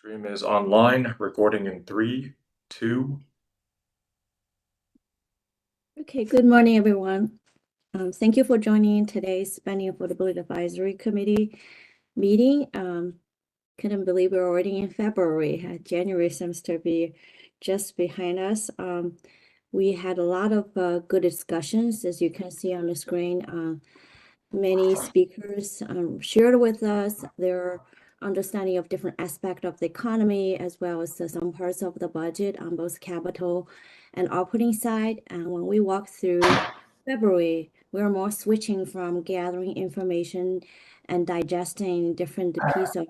Stream is online, recording in 3, 2. Okay, good morning, everyone. Thank you for joining today's Spending Affordability Advisory Committee meeting. Couldn't believe we're already in February. January seems to be just behind us. We had a lot of good discussions, as you can see on the screen. Many speakers shared with us their understanding of different aspects of the economy, as well as some parts of the budget on both capital and operating side. And when we walk through February, we're more switching from gathering information and digesting different pieces of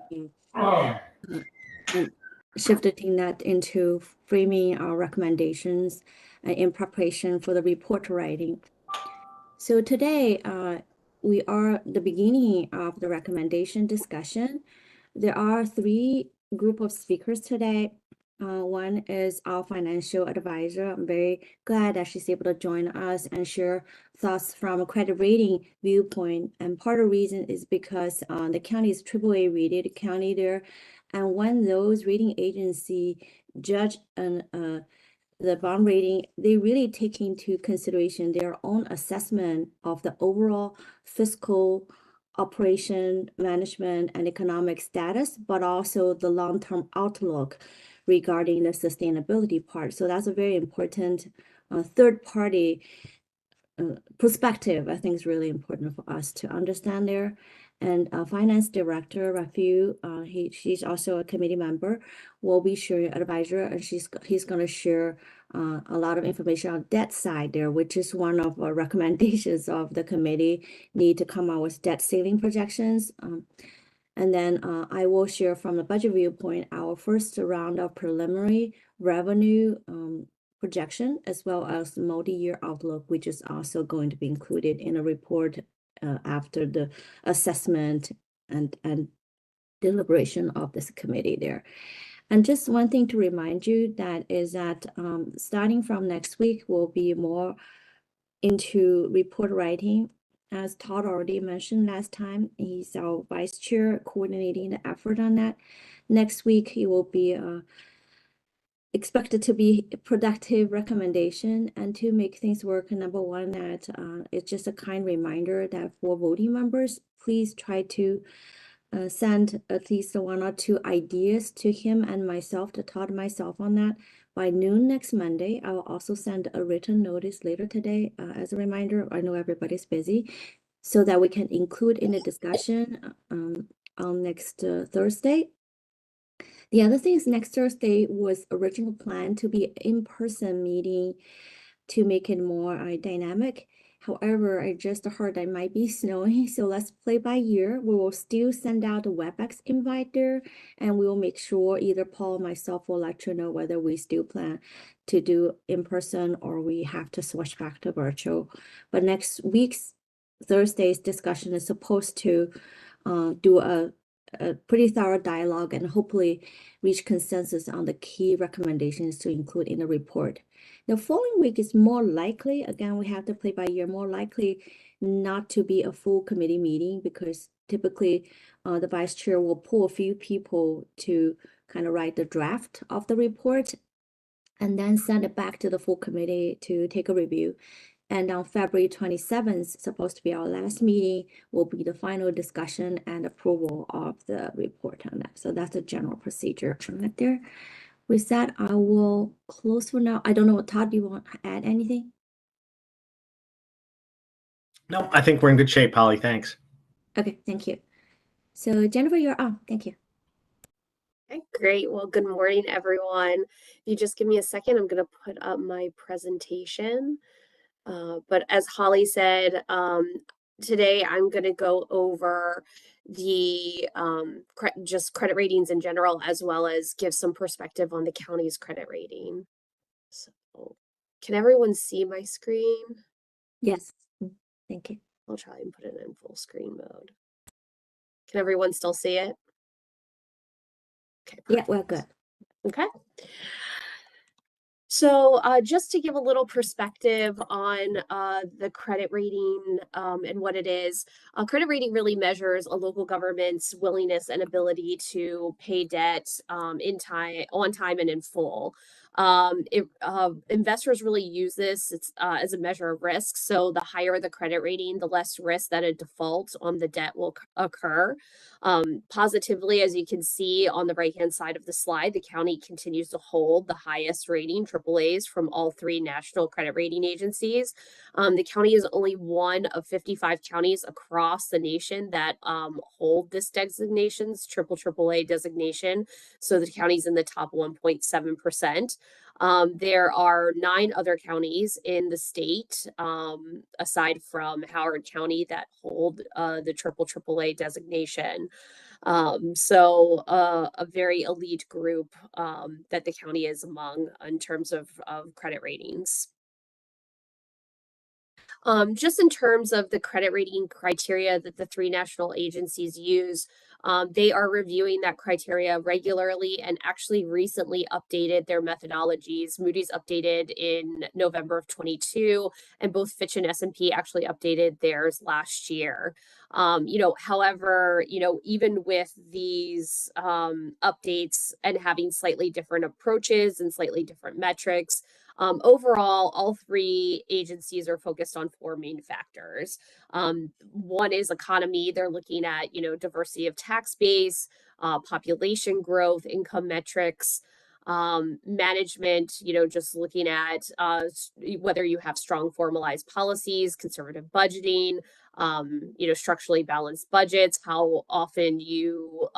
and shifting that into framing our recommendations in preparation for the report writing. So today, we are at the beginning of the recommendation discussion. There are 3 groups of speakers today. One is our financial advisor. I'm very glad that she's able to join us and share thoughts from a credit rating viewpoint. And part of the reason is because the county is AAA rated county there. And when those rating agencies judge the bond rating, they really take into consideration their own assessment of the overall fiscal operation, management, and economic status, but also the long-term outlook regarding the sustainability part. So that's a very important third-party perspective. I think is really important for us to understand there. And Finance Director Rafiu, she's also a committee member, will be sharing advisor, and he's going to share a lot of information on debt side there, which is one of our recommendations of the committee, need to come out with debt ceiling projections. And then I will share from the budget viewpoint our first round of preliminary revenue projection, as well as multi-year outlook, which is also going to be included in a report after the assessment and deliberation of this committee there. And just one thing to remind you that is that starting from next week, we'll be more into report writing. As Todd already mentioned last time, he's our vice chair coordinating the effort on that. Next week, he will be expected to be a productive recommendation. And to make things work, number one, that it's just a kind reminder that for voting members, please try to send at least 1 or 2 ideas to him and myself, to Todd and myself on that by noon next Monday. I will also send a written notice later today as a reminder. I know everybody's busy, so that we can include in the discussion on next Thursday. The other thing is next Thursday was originally planned to be an in-person meeting to make it more dynamic. However, I just heard that it might be snowing, so let's play by ear. We will still send out a WebEx invite there, and we will make sure either Paul or myself will let you know whether we still plan to do in person or we have to switch back to virtual. But next week's Thursday's discussion is supposed to do a pretty thorough dialogue and hopefully reach consensus on the key recommendations to include in the report. The following week is more likely, again, we have to play by ear, more likely not to be a full committee meeting, because typically the vice chair will pull a few people to kind of write the draft of the report and then send it back to the full committee to take a review. And on February 27th, supposed to be our last meeting, will be the final discussion and approval of the report on that. So that's a general procedure right there. With that, I will close for now. I don't know, Todd, do you want to add anything? No, I think we're in good shape, Holly. Thanks. Okay, thank you. So Jennifer, you're on. Thank you. Okay, great. Well, good morning, everyone. If you just give me a second, I'm going to put up my presentation. But as Holly said, today I'm going to go over the just credit ratings in general, as well as give some perspective on the county's credit rating. So can everyone see my screen? Yes, thank you. I'll try and put it in full screen mode. Can everyone still see it? Okay. Yeah, we're good. Okay. So just to give a little perspective on the credit rating and what it is, credit rating really measures a local government's willingness and ability to pay debt in time, on time, and in full. Investors really use this as a measure of risk. So the higher the credit rating, the less risk that a default on the debt will occur. Positively, as you can see on the right-hand side of the slide, the county continues to hold the highest rating, AAAs, from all three national credit rating agencies. The county is only one of 55 counties across the nation that hold this designation's AAA designation. So the county's in the top 1.7%. There are 9 other counties in the state, aside from Howard County, that hold the AAA designation. A very elite group that the county is among in terms of credit ratings. Just in terms of the credit rating criteria that the 3 national agencies use, they are reviewing that criteria regularly and actually recently updated their methodologies. Moody's updated in November of 22, and both Fitch and S&P actually updated theirs last year. However, even with these updates and having slightly different approaches and slightly different metrics, overall, all 3 agencies are focused on 4 main factors. One is economy. They're looking at, diversity of tax base, population growth, income metrics, management, just looking at whether you have strong formalized policies, conservative budgeting, structurally balanced budgets, how often you,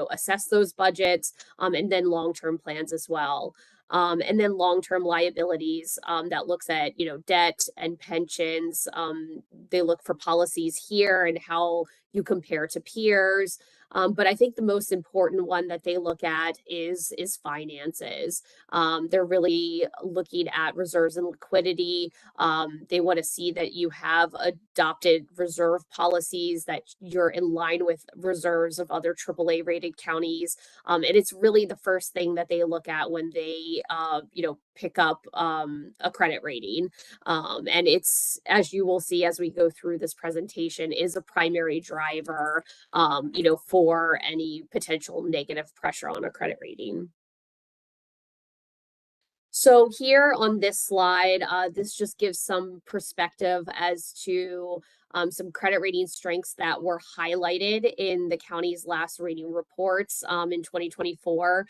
assess those budgets, and then long-term plans as well. And then long-term liabilities that looks at, debt and pensions. They look for policies here and how you compare to peers. But I think the most important one that they look at is finances. They're really looking at reserves and liquidity. They want to see that you have adopted reserve policies, that you're in line with reserves of other AAA rated counties. And it's really the first thing that they look at when they, pick up a credit rating. And it's, as you will see as we go through this presentation, is a primary driver, for any potential negative pressure on a credit rating. So here on this slide, this just gives some perspective as to some credit rating strengths that were highlighted in the county's last rating reports in 2024.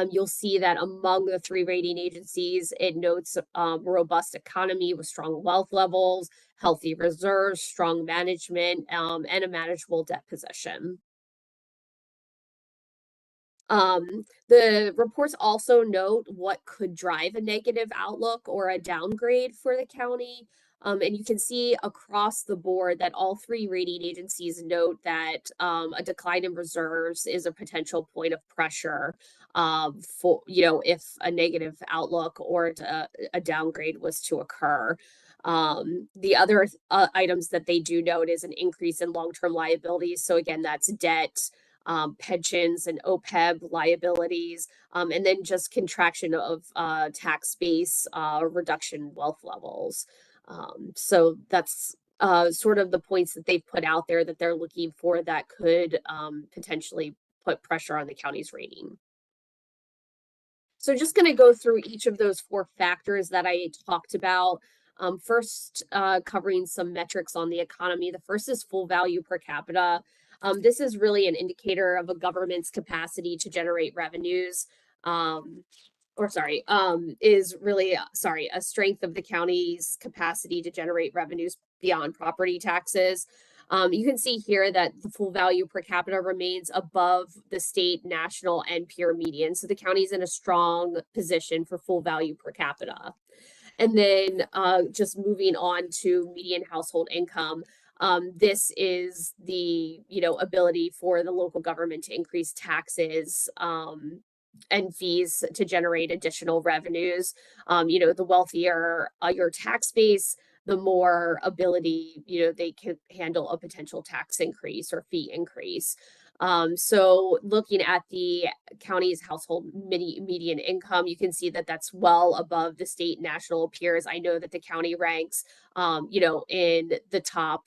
You'll see that among the 3 rating agencies, it notes robust economy with strong wealth levels, healthy reserves, strong management, and a manageable debt position. The reports also note what could drive a negative outlook or a downgrade for the county. And you can see across the board that all 3 rating agencies note that a decline in reserves is a potential point of pressure for, if a negative outlook or a downgrade was to occur. The other items that they do note is an increase in long-term liabilities. So again, that's debt, pensions and OPEB liabilities, and then just contraction of tax base, reduction in wealth levels. So that's sort of the points that they've put out there that they're looking for that could potentially put pressure on the county's rating. So just going to go through each of those 4 factors that I talked about. First, covering some metrics on the economy. The first is full value per capita. This is really an indicator of a government's capacity to generate revenues, is really, a strength of the county's capacity to generate revenues beyond property taxes. You can see here that the full value per capita remains above the state, national, and peer median. So the county's in a strong position for full value per capita. And then just moving on to median household income. This is the, ability for the local government to increase taxes and fees to generate additional revenues. The wealthier your tax base, the more ability, they can handle a potential tax increase or fee increase. So looking at the county's household median income, you can see that that's well above the state national peers. I know that the county ranks, in the top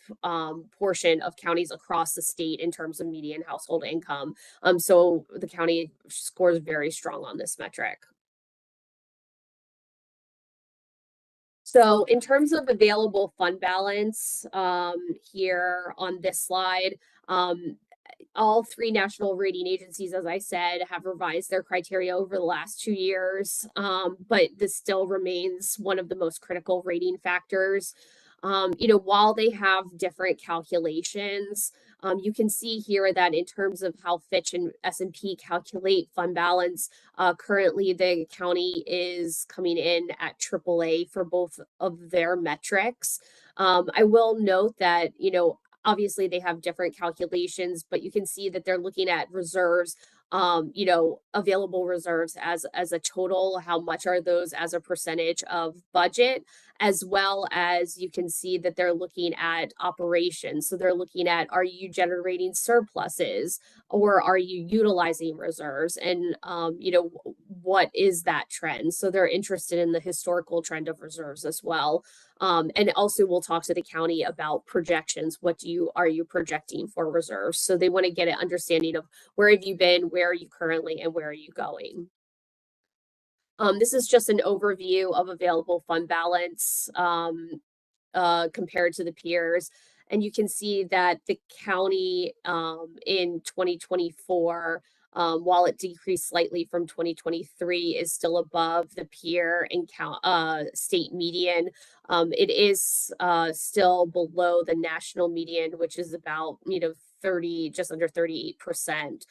portion of counties across the state in terms of median household income. So the county scores very strong on this metric. So in terms of available fund balance, here on this slide, all three national rating agencies, as I said, have revised their criteria over the last 2 years, but this still remains one of the most critical rating factors. While they have different calculations, you can see here that in terms of how Fitch and S&P calculate fund balance, currently the county is coming in at AAA for both of their metrics. I will note that, obviously they have different calculations, but you can see that they're looking at reserves, available reserves as a total. How much are those as a percentage of budget, as well as you can see that they're looking at operations. So they're looking at, are you generating surpluses or are you utilizing reserves? And, what is that trend? So they're interested in the historical trend of reserves as well. And also we'll talk to the county about projections. What are you projecting for reserves? So they want to get an understanding of where have you been, where are you currently, and where are you going? This is just an overview of available fund balance compared to the peers. And you can see that the county in 2024, while it decreased slightly from 2023, is still above the peer and state median. It is still below the national median, which is about, just under 38%.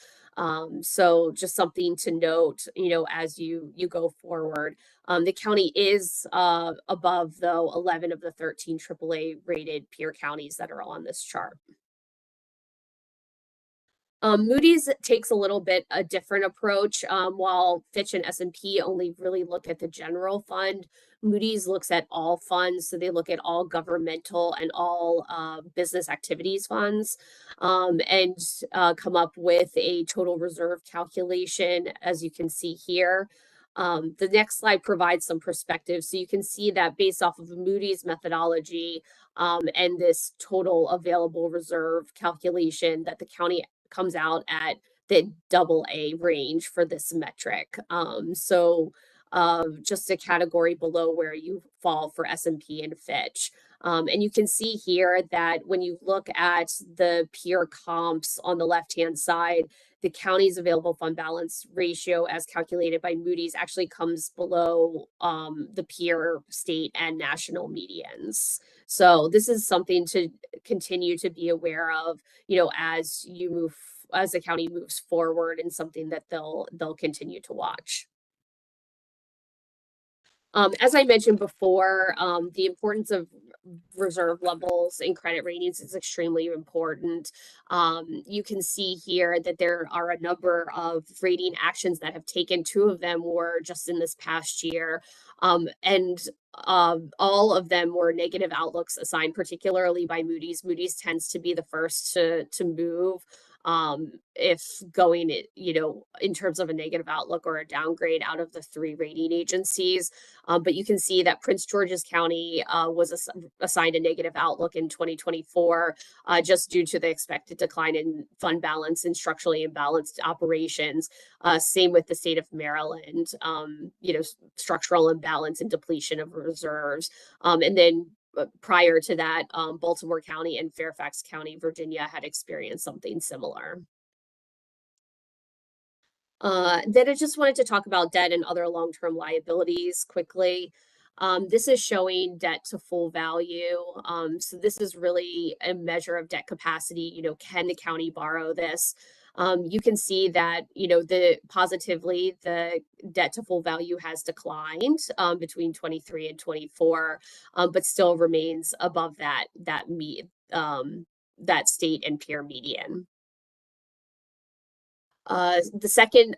So just something to note, as you go forward. The county is above, though, 11 of the 13 AAA rated peer counties that are on this chart. Moody's takes a little bit a different approach. While Fitch and S&P only really look at the general fund, Moody's looks at all funds. So they look at all governmental and all business activities funds, and come up with a total reserve calculation, as you can see here. The next slide provides some perspective. So you can see that based off of Moody's methodology and this total available reserve calculation, that the county comes out at the AA range for this metric. So just a category below where you fall for S&P and Fitch. And you can see here that when you look at the peer comps on the left-hand side, the county's available fund balance ratio as calculated by Moody's actually comes below the peer state and national medians. So this is something to continue to be aware of, as the county moves forward, and something that they'll continue to watch. As I mentioned before, the importance of reserve levels and credit ratings is extremely important. You can see here that there are a number of rating actions that have taken. 2 of them were just in this past year. And all of them were negative outlooks assigned, particularly by Moody's. Moody's tends to be the first to move if going, in terms of a negative outlook or a downgrade out of the 3 rating agencies. But you can see that Prince George's County was assigned a negative outlook in 2024, just due to the expected decline in fund balance and structurally imbalanced operations. Same with the state of Maryland, structural imbalance and depletion of reserves. And then prior to that, Baltimore County and Fairfax County, Virginia, had experienced something similar. Then I just wanted to talk about debt and other long-term liabilities quickly. This is showing debt to full value. So this is really a measure of debt capacity. Can the county borrow this? You can see that, positively, the debt to full value has declined between 23 and 24, but still remains above that state and peer median. The second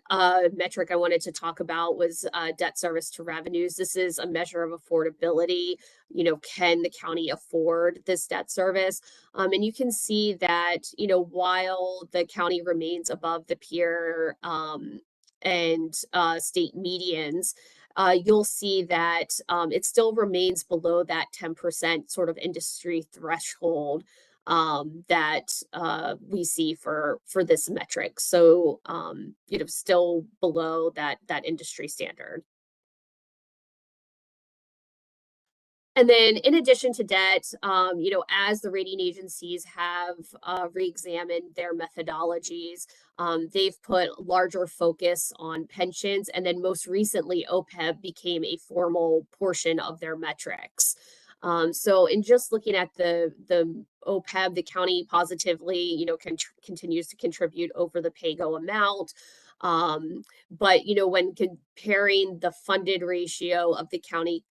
metric I wanted to talk about was debt service to revenues. This is a measure of affordability. You know, can the county afford this debt service? And you can see that, you know, while the county remains above the peer and state medians, you'll see that it still remains below that 10% sort of industry threshold that we see for this metric. So you know, still below that industry standard. And then in addition to debt, you know, as the rating agencies have re-examined their methodologies, they've put larger focus on pensions. And then most recently, OPEB became a formal portion of their metrics. So in just looking at the OPEB, the county positively, you know, continues to contribute over the pay-go amount. But, you know, when comparing the funded ratio of the county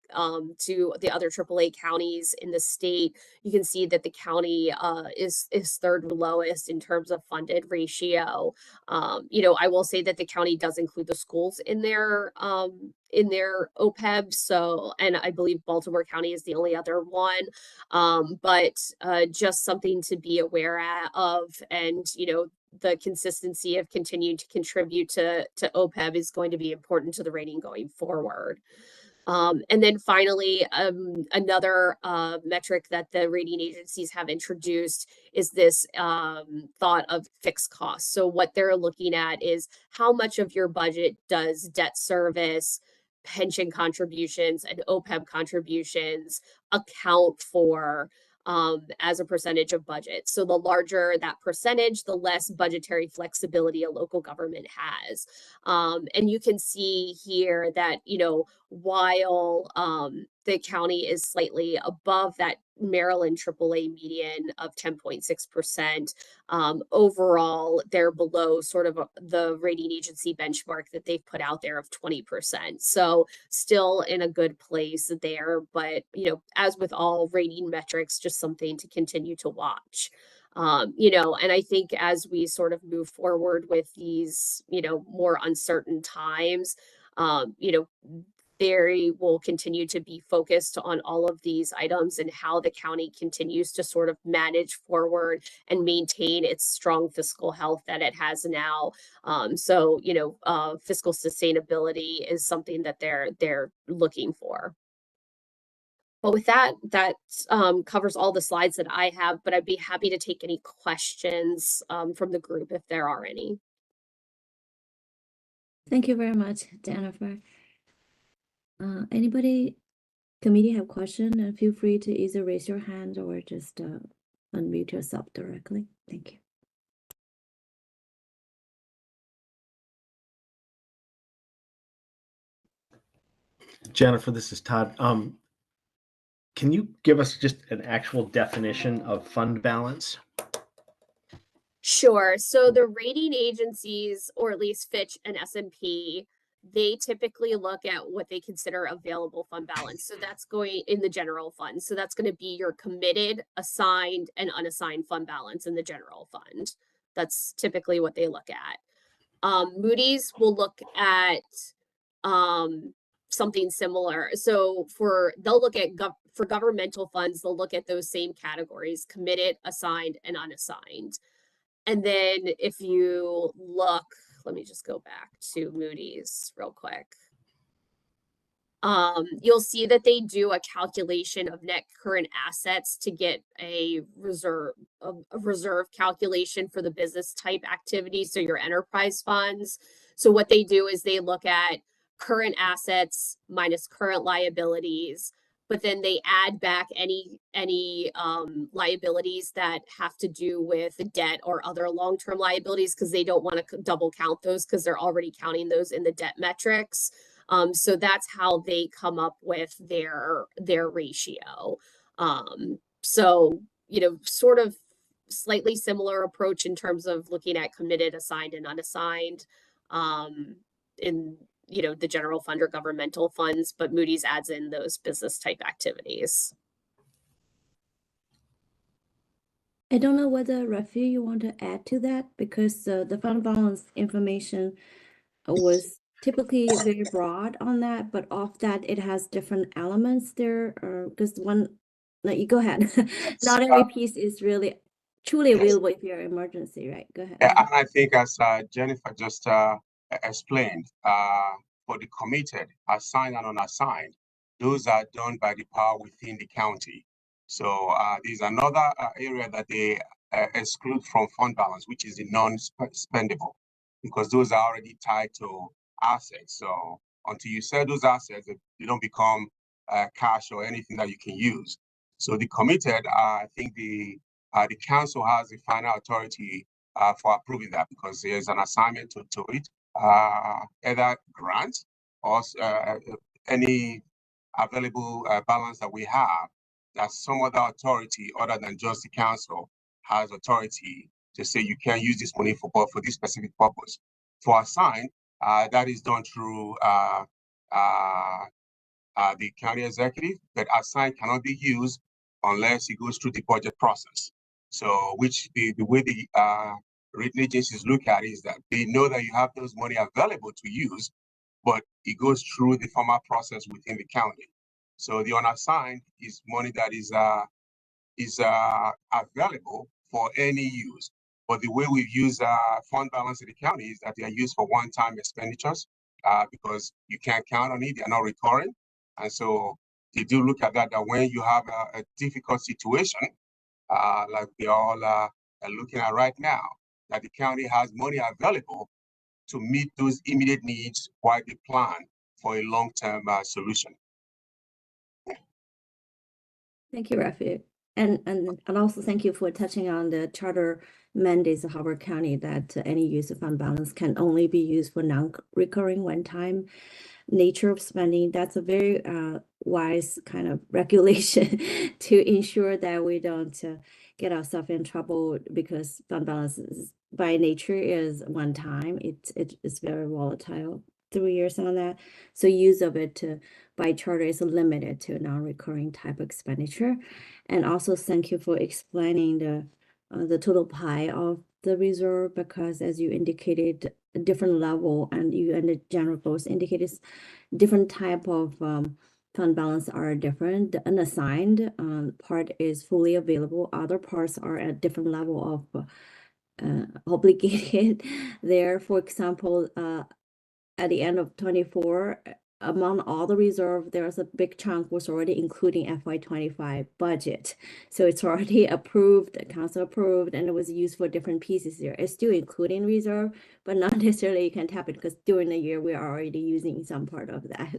to the other AAA counties in the state, you can see that the county is third lowest in terms of funded ratio. You know, I will say that the county does include the schools in their OPEB. So, and I believe Baltimore County is the only other one. But just something to be aware of, and you know, the consistency of continuing to contribute to OPEB is going to be important to the rating going forward. And then finally, another metric that the rating agencies have introduced is this thought of fixed costs. So what they're looking at is how much of your budget does debt service, pension contributions, and OPEB contributions account for as a percentage of budget. So the larger that percentage, the less budgetary flexibility a local government has. And you can see here that, you know, while the county is slightly above that Maryland AAA median of 10.6%, overall, they're below sort of the rating agency benchmark that they've put out there of 20%. So still in a good place there, but, you know, as with all rating metrics, just something to continue to watch. You know, and I think as we sort of move forward with these, you know, more uncertain times, you know, they will continue to be focused on all of these items and how the county continues to sort of manage forward and maintain its strong fiscal health that it has now. So, you know, fiscal sustainability is something that they're looking for. But with that, covers all the slides that I have, but I'd be happy to take any questions from the group if there are any. Thank you very much, Jennifer. Anybody, committee have question? Feel free to either raise your hand or just unmute yourself directly. Thank you. Jennifer, this is Todd. Can you give us just an actual definition of fund balance? Sure. So the rating agencies, or at least Fitch and S&P, they typically look at what they consider available fund balance. So that's going in the general fund. So that's going to be your committed, assigned, and unassigned fund balance in the general fund. That's typically what they look at. Moody's will look at something similar. So they'll look at for governmental funds, they'll look at those same categories: committed, assigned, and unassigned. And then if you look, let me just go back to Moody's real quick. You'll see that they do a calculation of net current assets to get a reserve calculation for the business type activity. So your enterprise funds. So what they do is they look at current assets minus current liabilities, but then they add back any liabilities that have to do with debt or other long-term liabilities, because they don't want to double count those because they're already counting those in the debt metrics. So that's how they come up with their ratio. So, you know, sort of slightly similar approach in terms of looking at committed, assigned, and unassigned in, you know, the general fund or governmental funds, but Moody's adds in those business type activities. I don't know whether Rafi you want to add to that because the fund balance information was typically very broad on that, but off that it has different elements there. Because one, like you go ahead. Yes, Not every piece is really truly yes. available if you're emergency, right? Go ahead. And I think as Jennifer just explained, for the committed, assigned and unassigned, those are done by the power within the county. So there's another area that they exclude from fund balance, which is the non-spendable, because those are already tied to assets. So until you sell those assets, they don't become cash or anything that you can use. So the committed, I think the council has the final authority for approving that because there's an assignment to it, either grant or any available balance that we have, that some other authority other than just the council has authority to say you can use this money for this specific purpose. For assign, that is done through the county executive, but assign cannot be used unless it goes through the budget process. So, which the way the rating agencies look at it is that they know that you have those money available to use, but it goes through the formal process within the county. So the unassigned is money that is available for any use. But the way we use fund balance in the county is that they are used for one-time expenditures because you can't count on it; they are not recurring. And so they do look at that when you have a difficult situation, like we all are looking at right now, that the county has money available to meet those immediate needs while they plan for a long-term solution. Thank you, Rafi. And also thank you for touching on the charter mandates of Howard County that any use of fund balance can only be used for non-recurring one-time nature of spending. That's a very wise kind of regulation to ensure that we don't get ourselves in trouble because fund balance is, by nature is one time. It's very volatile. 3 years on that. So use of it by charter is limited to non-recurring type expenditure. And also thank you for explaining the total pie of the reserve because as you indicated, a different level and you and the general both indicated different type of fund balance are different. The unassigned part is fully available. Other parts are at different level of obligated there. For example, at the end of 24, among all the reserve, there's a big chunk was already including FY25 budget. So it's already approved, council approved, and it was used for different pieces there. It's still including reserve, but not necessarily you can tap it because during the year, we are already using some part of that.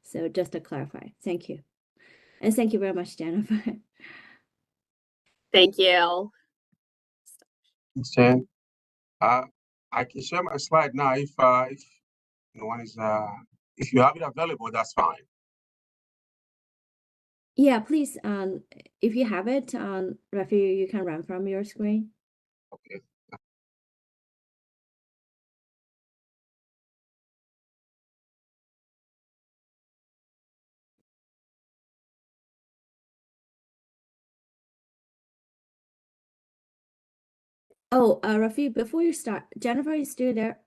So just to clarify, thank you. And thank you very much, Jennifer. Thank you. Thanks, Jen. I can share my slide now if no one is if you have it available, that's fine. Yeah, please, if you have it, Rafi, you can run from your screen. Okay. Oh, Rafi, before you start, Jennifer is still there.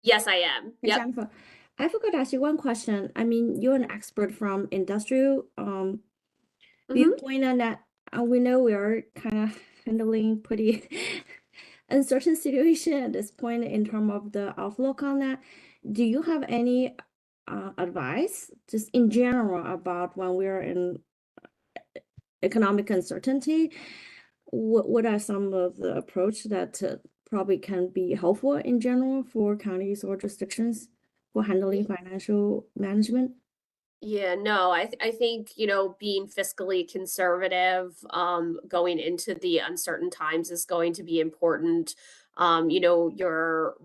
Yes, I am. Hey, Yep. Jennifer, I forgot to ask you one question. I mean, you're an expert from industrial viewpoint on that. We know we are kind of handling pretty uncertain situation at this point in terms of the outlook on that. Do you have any advice, just in general, about when we're in economic uncertainty? What are some of the approach that probably can be helpful in general for counties or jurisdictions for handling financial management? Yeah, no, I think, you know, being fiscally conservative, going into the uncertain times is going to be important. You know, your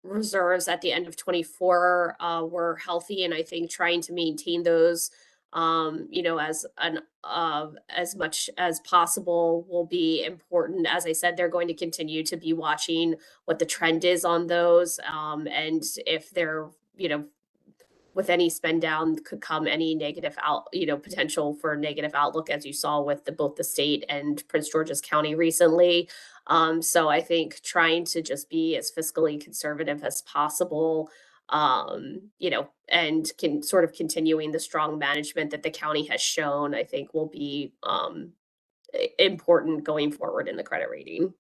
reserves at the end of 24 were healthy, and I think trying to maintain those, you know, as much as possible will be important. As I said, they're going to continue to be watching what the trend is on those, and if they're, you know, with any spend down could come any negative potential for negative outlook, as you saw with both the state and Prince George's County recently. So I think trying to just be as fiscally conservative as possible, and continuing the strong management that the county has shown, I think will be important going forward in the credit rating.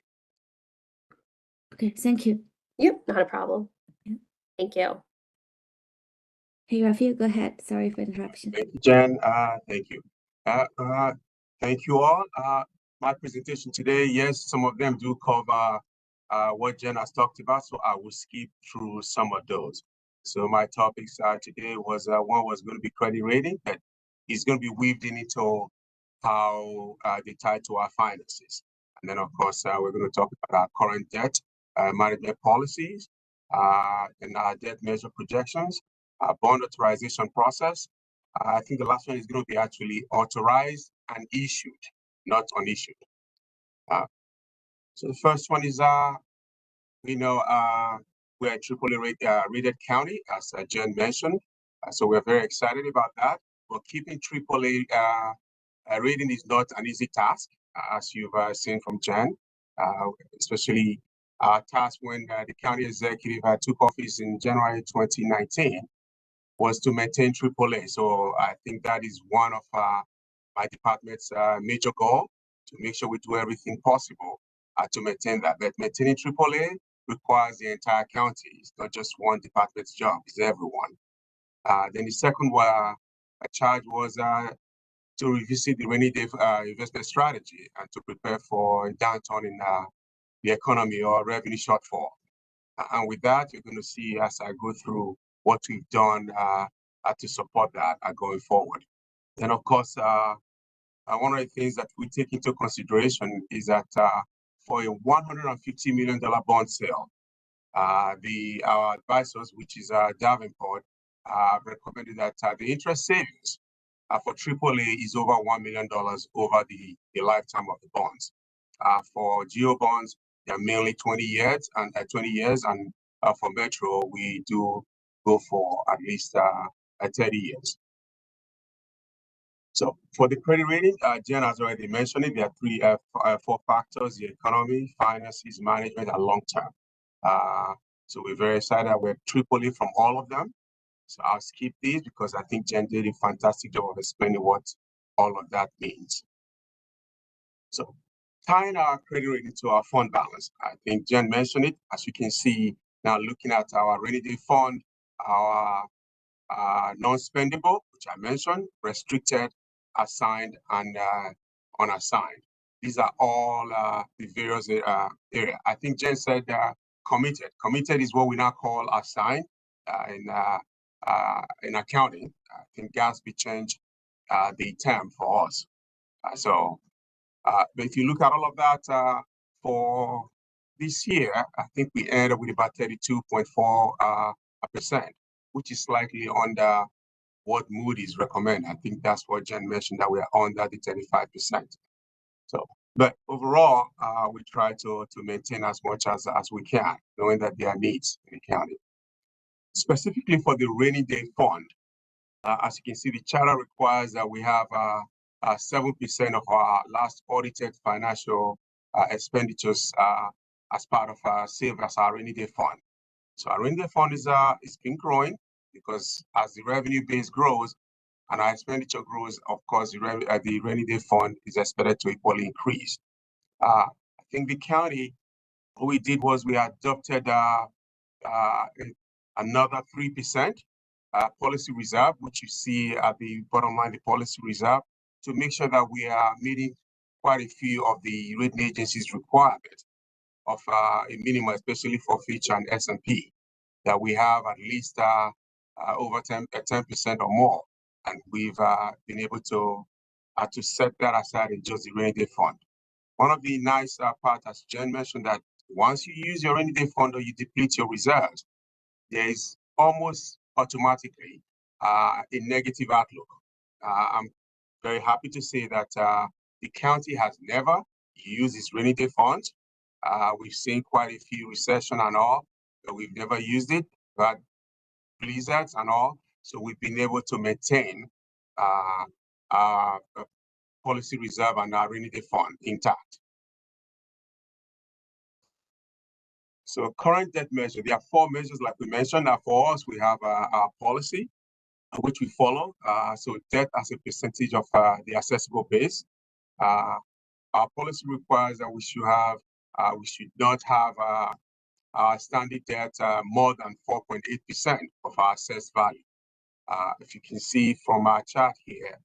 Okay, thank you. Yep, not a problem. Yeah. Thank you. Hey, Rafi, go ahead. Sorry for interruption. Thank you, Jen. Thank you. Thank you all. My presentation today, yes, some of them do cover what Jen has talked about, so I will skip through some of those. So my topics today was one was going to be credit rating, that is going to be weaved into how they tie to our finances. And then, of course, we're going to talk about our current debt management policies, and our debt measure projections, bond authorization process. I think the last one is going to be actually authorized and issued, not unissued. So the first one is, we're a AAA rated county, as Jen mentioned. So we're very excited about that. But keeping AAA rating is not an easy task, as you've seen from Jen, especially task when the county executive took office in January 2019. Was to maintain AAA. So I think that is one of my department's major goal, to make sure we do everything possible to maintain that. But maintaining AAA requires the entire county. It's not just one department's job, it's everyone. Then the second charge was to revisit the rainy day investment strategy and to prepare for a downturn in the economy or revenue shortfall. And with that, you're going to see as I go through what we've done to support that going forward. Then, of course, one of the things that we take into consideration is that for a $150 million bond sale, our advisors, which is Davenport, recommended that the interest savings for AAA is over $1 million over the lifetime of the bonds. For geo bonds, they're mainly 20 years, and for Metro, we do go for at least 30 years. So for the credit rating, Jen has already mentioned it. There are four factors: the economy, finances, management, and long term. So we're very excited that we're AAA from all of them. So I'll skip these because I think Jen did a fantastic job of explaining what all of that means. So tying our credit rating to our fund balance, I think Jen mentioned it. As you can see now, looking at our rainy day fund, our non-spendable, which I mentioned, restricted, assigned, and unassigned. These are all the various areas. I think Jen said committed. Committed is what we now call assigned in accounting. I think Gatsby changed the term for us. But if you look at all of that for this year, I think we ended up with about 32.4%, which is slightly under what Moody's recommend. I think that's what Jen mentioned, that we are under the 35%. So, but overall, we try to maintain as much as we can, knowing that there are needs in the county. Specifically for the rainy day fund, as you can see, the charter requires that we have 7% of our last audited financial expenditures as part of our save as our rainy day fund. So our rainy day fund is been growing because as the revenue base grows and our expenditure grows, of course, the rainy day fund is expected to equally increase. I think the county, what we did was we adopted another 3% policy reserve, which you see at the bottom line, the policy reserve, to make sure that we are meeting quite a few of the rating agencies' requirements of a minimum, especially for Fitch and S&P, that we have at least over 10% or more. And we've been able to set that aside in just the rainy day fund. One of the nice parts, as Jen mentioned, that once you use your rainy day fund or you deplete your reserves, there is almost automatically a negative outlook. I'm very happy to say that the county has never used its rainy day funds. We've seen quite a few recession and all, but we've never used it, but blizzards and all. So we've been able to maintain our policy reserve and our rainy day fund intact. So current debt measure, there are 4 measures like we mentioned. For us, we have our policy, which we follow. So debt as a percentage of the accessible base. Our policy requires that we should not have our standing debt more than 4.8% of our assessed value. If you can see from our chart here,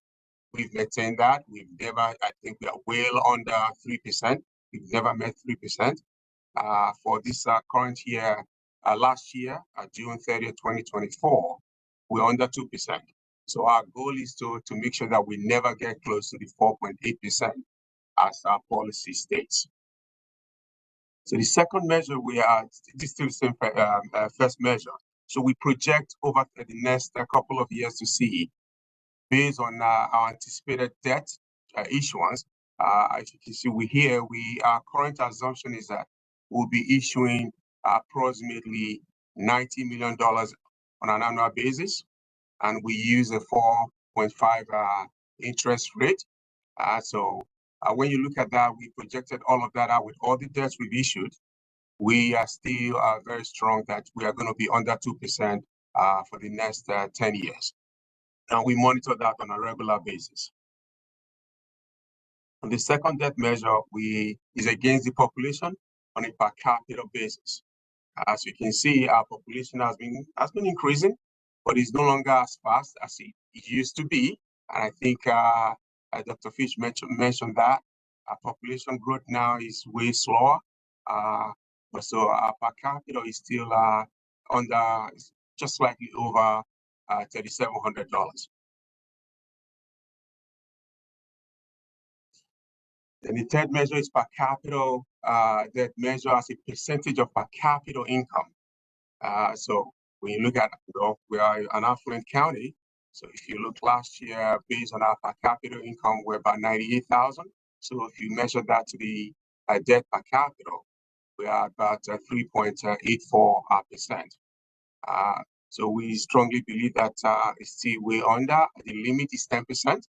we've maintained that. We've never, I think we are well under 3%. We've never met 3%. For this current year, last year, June 30th, 2024, we're under 2%. So our goal is to make sure that we never get close to the 4.8% as our policy states. So the second measure, this is still the same first measure. So we project over the next couple of years to see, based on our anticipated debt issuance. As you can see, our current assumption is that we'll be issuing approximately $90 million on an annual basis, and we use a 4.5 interest rate. So when you look at that, we projected all of that out with all the debts we've issued. We are still very strong that we are going to be under 2% for the next 10 years. And we monitor that on a regular basis. And the second debt measure is against the population on a per capita basis. As you can see, our population has been increasing, but it's no longer as fast as it used to be. And I think Dr. Fish mentioned that our population growth now is way slower. But so our per capita is still just slightly over $3,700. And the third measure is per capita debt measure as a percentage of per capita income. So when you look at, we are an affluent county. So if you look last year, based on our per capita income, we're about 98,000. So if you measure that to the debt per capita, we are about 3.84%. So we strongly believe that it's still way under. The limit is 10%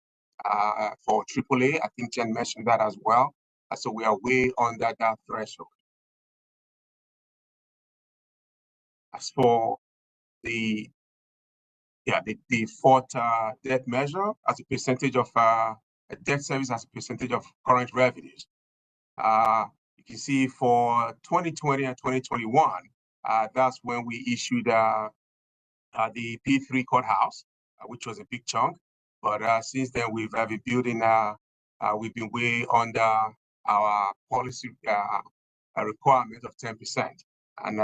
for AAA. I think Jen mentioned that as well. So we are way under that threshold. As for the fourth debt measure as a percentage of debt service as a percentage of current revenues. You can see for 2020 and 2021, that's when we issued the P3 courthouse, which was a big chunk. But since then, we've been building. We've been way under our policy requirement of 10%. And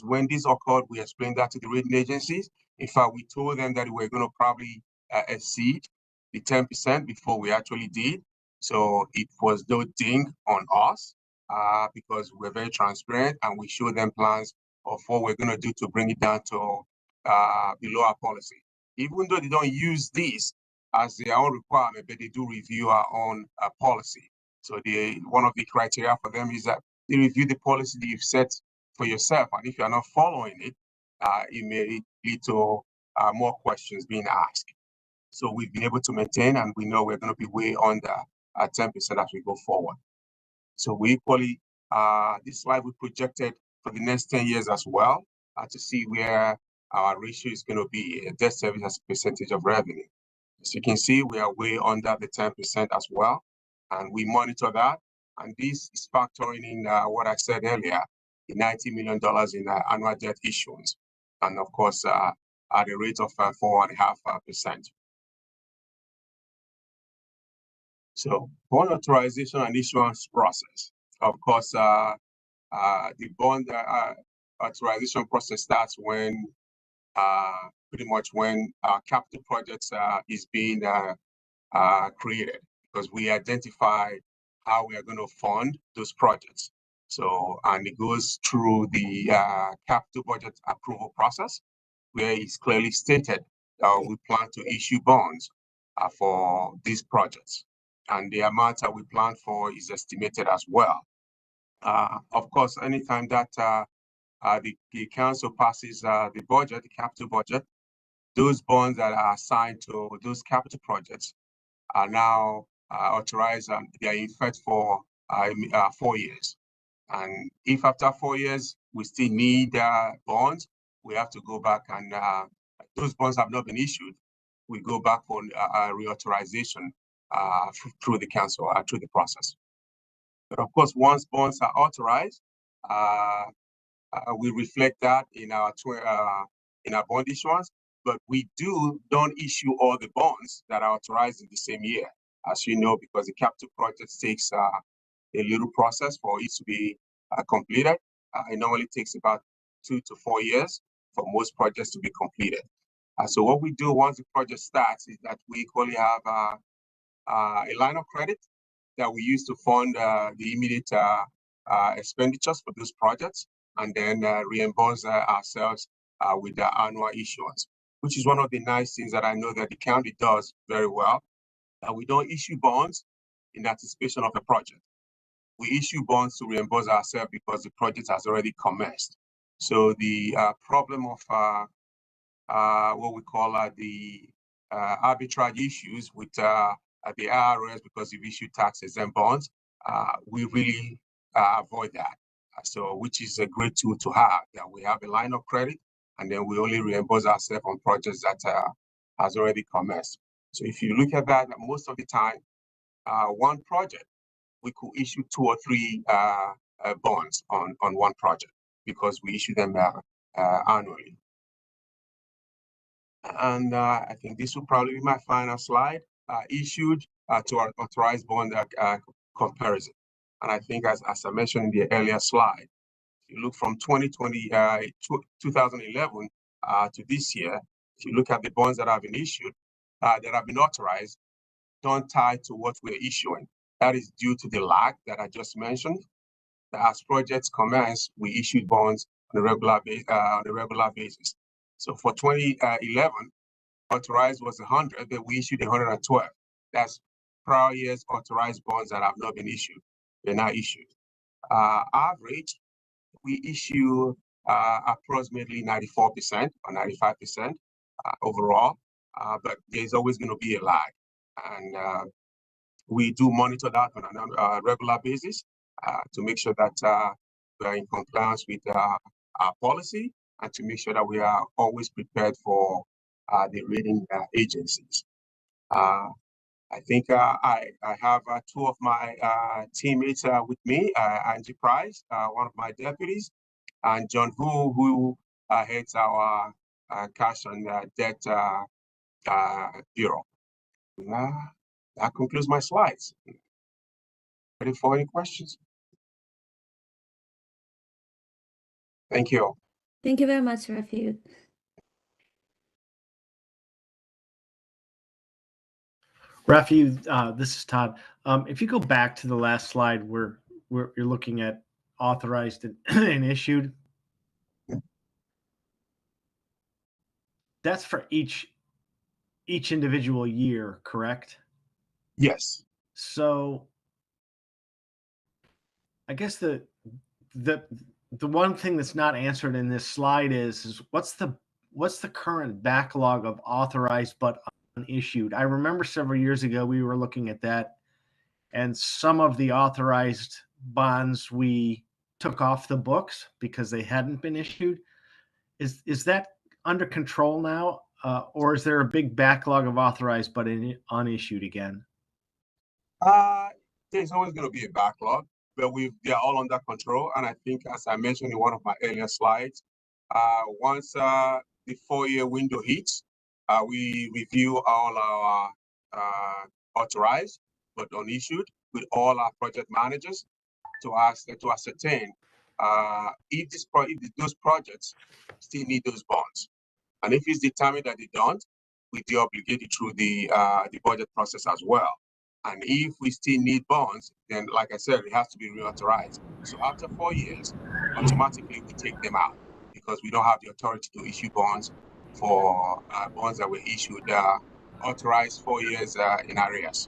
when this occurred, we explained that to the rating agencies. In fact, we told them that we were going to probably exceed the 10% before we actually did. So it was no ding on us because we're very transparent and we showed them plans of what we're going to do to bring it down to below our policy. Even though they don't use this as their own requirement, but they do review our own policy. So one of the criteria for them is that they review the policy that you've set for yourself, and if you're not following it, it may lead to more questions being asked. So we've been able to maintain, and we know we're going to be way under 10% as we go forward. So we equally, this slide we projected for the next 10 years as well to see where our ratio is going to be, debt service as a percentage of revenue. As you can see, we are way under the 10% as well, and we monitor that. And this is factoring in what I said earlier, the $90 million in annual debt issuance, and of course, at a rate of 4.5%. So bond authorization and issuance process. Of course, the bond authorization process starts when pretty much when capital projects is being created, because we identify how we are going to fund those projects. So, and it goes through the capital budget approval process, where it's clearly stated we plan to issue bonds for these projects. And the amount that we plan for is estimated as well. Of course, anytime that the council passes the budget, the capital budget, those bonds that are assigned to those capital projects are now authorized, and they are in effect for 4 years. And if after 4 years we still need bonds, we have to go back and those bonds have not been issued. We go back for reauthorization through the council, through the process. But of course, once bonds are authorized, we reflect that in our bond issuance. But we don't issue all the bonds that are authorized in the same year, as you know, because the capital project takes a little process for it to be completed. It normally takes about 2 to 4 years for most projects to be completed. So what we do once the project starts is that we equally have a line of credit that we use to fund the immediate expenditures for those projects, and then reimburse ourselves with the annual issuance, which is one of the nice things that I know that the county does very well. We don't issue bonds in anticipation of a project. We issue bonds to reimburse ourselves because the project has already commenced. So the problem of what we call the arbitrage issues with the IRS because you've issued tax-exempt bonds, we really avoid that. So, which is a great tool to have, that we have a line of credit, and then we only reimburse ourselves on projects that has already commenced. So if you look at that, most of the time, one project, we could issue 2 or 3 bonds on one project because we issue them annually. And I think this will probably be my final slide, issued to our authorized bond comparison. And I think as I mentioned in the earlier slide, if you look from 2011 to this year, if you look at the bonds that have been issued, that have been authorized, don't tie to what we're issuing. That is due to the lag that I just mentioned. As projects commence, we issued bonds on a regular basis. So for 2011, authorized was 100, but we issued 112. That's prior years authorized bonds that have not been issued. They're not issued. Average, we issue approximately 94% or 95% overall, but there's always going to be a lag. And we do monitor that on a regular basis to make sure that we are in compliance with our policy, and to make sure that we are always prepared for the rating agencies. I think I have 2 of my teammates with me, Angie Price, one of my deputies, and John who heads our cash and debt bureau. That concludes my slides. Ready for any questions? Thank you. Thank you very much, Rafiu. Rafi, this is Todd. If you go back to the last slide where you're looking at authorized and issued, that's for each individual year, correct? Yes. So I guess the one thing that's not answered in this slide is what's the current backlog of authorized but unissued? I remember several years ago we were looking at that, and some of the authorized bonds we took off the books because they hadn't been issued. Is that under control now, or is there a big backlog of authorized but unissued again? There's always going to be a backlog, but they are all under control. And I think, as I mentioned in one of my earlier slides, once the 4-year window hits, we review all our authorized but unissued with all our project managers to ascertain if those projects still need those bonds. And if it's determined that they don't, we deobligate it through the budget process as well. And if we still need bonds, then, like I said, it has to be reauthorized. So after 4 years, automatically we take them out because we don't have the authority to issue bonds for bonds that were issued authorized 4 years in arrears.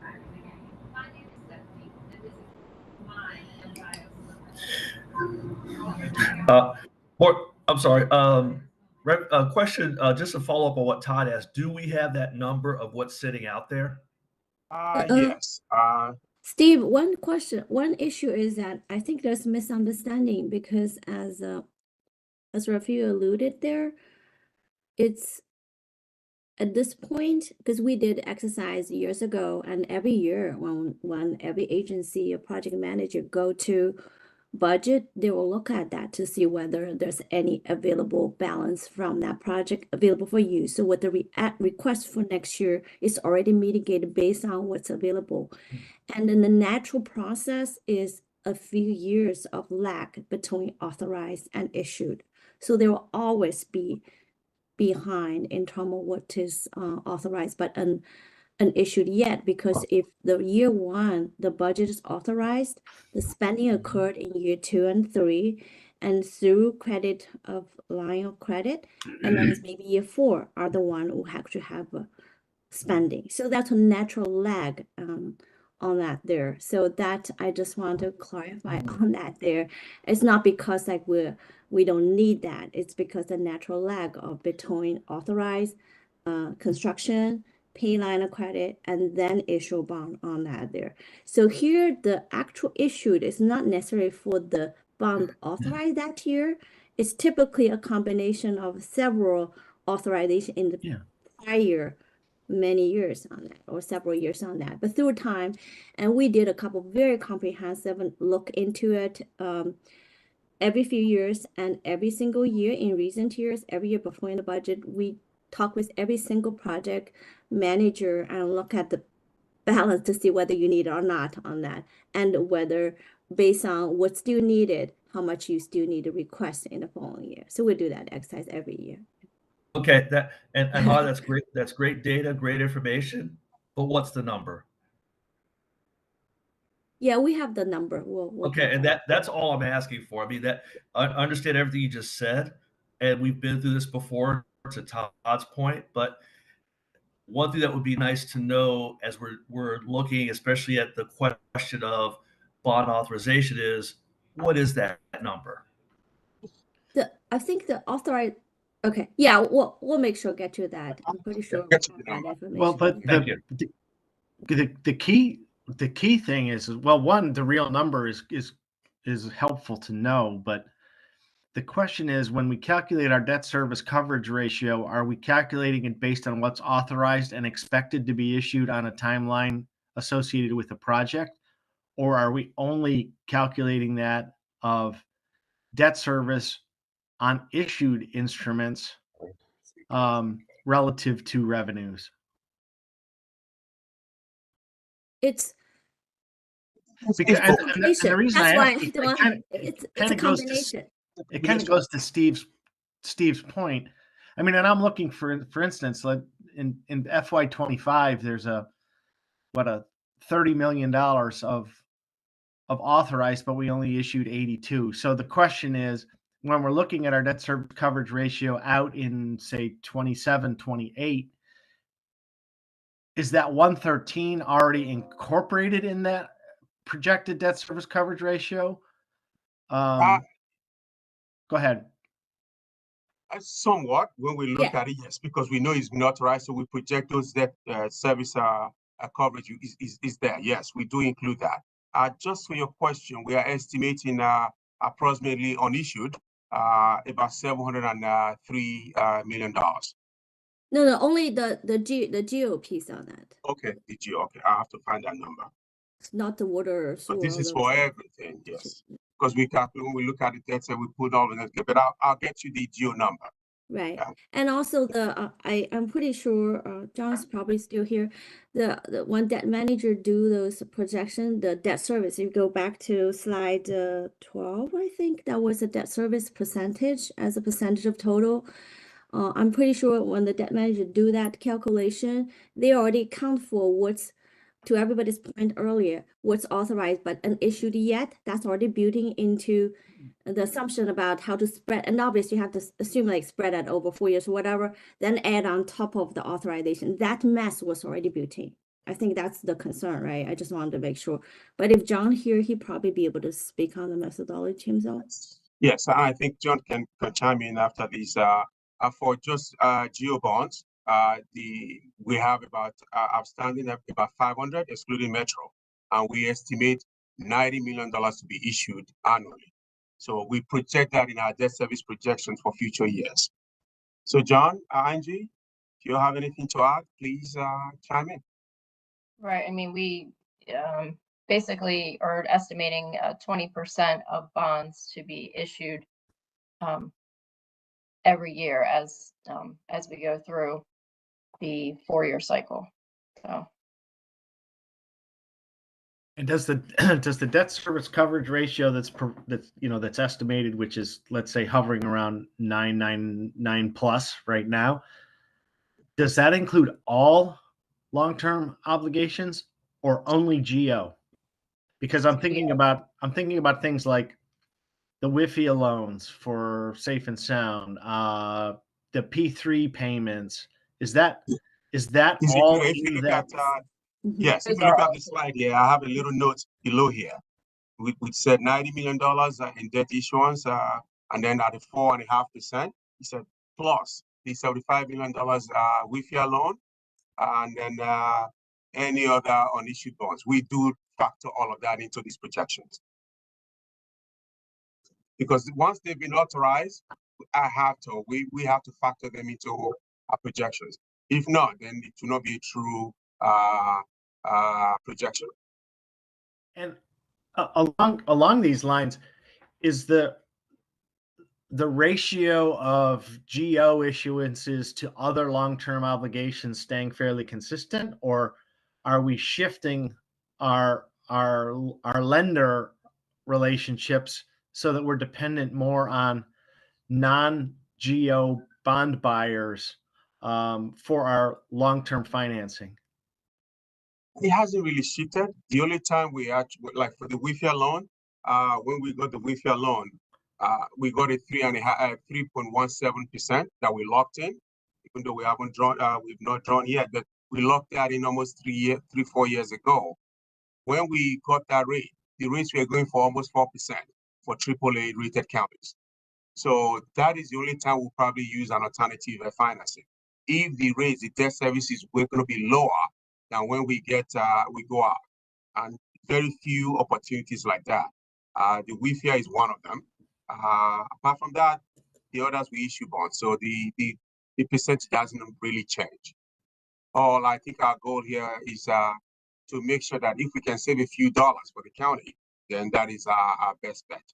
I'm sorry. Question, just to follow up on what Todd asked, do we have that number of what's sitting out there? Yes. Steve, one issue is that I think there's misunderstanding because as Rafi alluded there, it's at this point, because we did exercise years ago, and every year when every agency or project manager go to budget, they will look at that to see whether there's any available balance from that project available for use. So what the request for next year is already mitigated based on what's available. And then the natural process is a few years of lag between authorized and issued. So there will always be behind in terms of what is authorized but unissued yet, because if the year one the budget is authorized, the spending occurred in year 2 and 3 and through credit of line of credit, and then it's maybe year 4 are the one who have to have spending. So that's a natural lag on that there. So that I just want to clarify on that there. It's not because like we don't need that. It's because the natural lag of between authorized construction, pay line of credit, and then issue a bond on that there. So here the actual issued is not necessarily for the bond authorized that year. It's typically a combination of several authorization in the prior many years on that or several years on that, but through time, and we did a couple very comprehensive look into it every few years, and every single year in recent years, every year before in the budget, we talk with every single project manager and look at the balance to see whether you need it or not on that, and whether based on what's still needed, how much you still need to request in the following year. So we do that exercise every year. Okay, and Holly, that's great. That's great data, great information. But what's the number? Yeah, we have the number. We'll okay, and that's all I'm asking for. I mean, that I understand everything you just said, and we've been through this before to Todd's point. But one thing that would be nice to know as we're looking, especially at the question of bond authorization, is what is that number? I think the authorized. Okay, yeah, we'll make sure get to that. I'm pretty sure Get to we'll the have that number. information. Well, but the key thing is, well, one, the real number is helpful to know, but the question is, when we calculate our debt service coverage ratio, are we calculating it based on what's authorized and expected to be issued on a timeline associated with the project? Or are we only calculating that of debt service on issued instruments relative to revenues? It's because and the reason that's I why ask, it's a combination. It kind of goes to Steve's point. I mean, and I'm looking for instance, like in FY25, there's a $30 million of authorized, but we only issued 82. So the question is, when we're looking at our debt service coverage ratio out in say 27, 28, is that 113 already incorporated in that projected debt service coverage ratio? Go ahead. Somewhat, when we look at it, yes, because we know it's been authorized, so we project those debt service coverage is there. Yes, we do include that. Just for your question, we are estimating approximately unissued about $703 million. No, only the geo piece on that. Okay, the geo. Okay, I have to find that number. It's not the water. But this is for everything, yes. Because when we look at it, that's we put all of that. But I'll get you the geo number. Right, and also I'm pretty sure John's probably still here. The one debt manager do those projection, the debt service. You go back to slide 12, I think that was a debt service percentage as a percentage of total. I'm pretty sure when the debt manager do that calculation, they already account for what's, to everybody's point earlier, what's authorized but unissued yet. That's already building into the assumption about how to spread, and obviously you have to assume like spread that over 4 years or whatever, then add on top of the authorization. That mess was already built in. I think that's the concern, right? I just wanted to make sure. But if John here, he'd probably be able to speak on the methodology himself. Yes, I think John can chime in after this For just geo bonds, we have about outstanding about 500, excluding Metro, and we estimate $90 million to be issued annually. So we project that in our debt service projections for future years. So John, Angie, if you have anything to add, please chime in. Right. I mean, we basically are estimating 20% of bonds to be issued every year as we go through the 4-year cycle. So. And does the does the debt service coverage ratio that's estimated, which is, let's say, hovering around 999 plus right now, does that include all long-term obligations or only GO? Because I'm thinking about things like the WIFIA loans for Safe and Sound, the P3 payments. Is that all If you in look that? at yes, if you look at the slide here, I have a little note below here. We said $90 million in debt issuance, and then at the 4.5%, he said plus the $75 million WIFIA loan, and then any other unissued bonds. We do factor all of that into these projections. Because once they've been authorized, we have to factor them into our projections. If not, then it will not be a true projection. And along these lines, is the ratio of GO issuances to other long-term obligations staying fairly consistent, or are we shifting our lender relationships so that we're dependent more on non-GO bond buyers for our long-term financing? It hasn't really shifted. The only time we actually, like for the WIFIA loan, when we got the WIFIA loan, we got a 3.17% that we locked in, even though we haven't drawn, we've not drawn yet, but we locked that in almost 4 years ago. When we got that rate, the rates were going for almost 4% for AAA rated counties. So that is the only time we'll probably use an alternative financing. If the rates, the debt services were going to be lower than when we go out, and very few opportunities like that. The WIFIA is one of them. Apart from that, the others we issue bonds. So the percentage doesn't really change. All I think our goal here is to make sure that if we can save a few dollars for the county, then that is our best bet.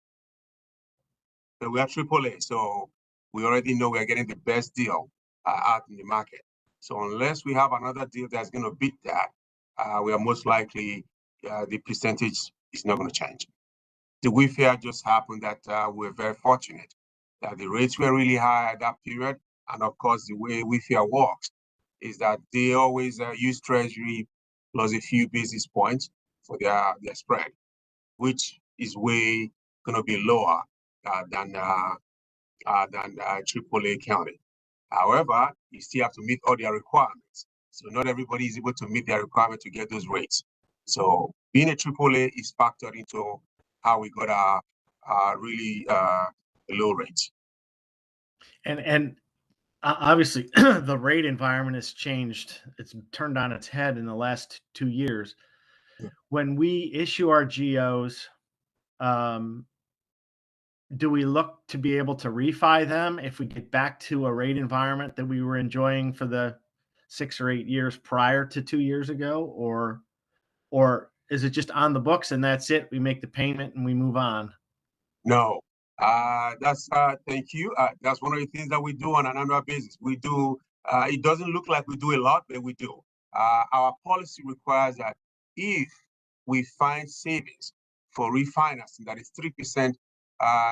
So we have AAA, so we already know we're getting the best deal out in the market. So unless we have another deal that's going to beat that, we are most likely the percentage is not going to change. The WIFIA just happened that we're very fortunate that the rates were really high at that period. And of course, the way WIFIA works is that they always use Treasury plus a few basis points for their spread, which is way going to be lower than AAA county. However, you still have to meet all their requirements. So not everybody is able to meet their requirement to get those rates. So being a AAA is factored into how we got our really low rates. And obviously, the rate environment has changed. It's turned on its head in the last 2 years. Yeah. When we issue our GOs, do we look to be able to refi them if we get back to a rate environment that we were enjoying for the 6 or 8 years prior to 2 years ago, or is it just on the books and that's it? We make the payment and we move on. No, thank you. That's one of the things that we do on an annual basis. We do. It doesn't look like we do a lot, but we do. Our policy requires that if we find savings for refinancing that is 3%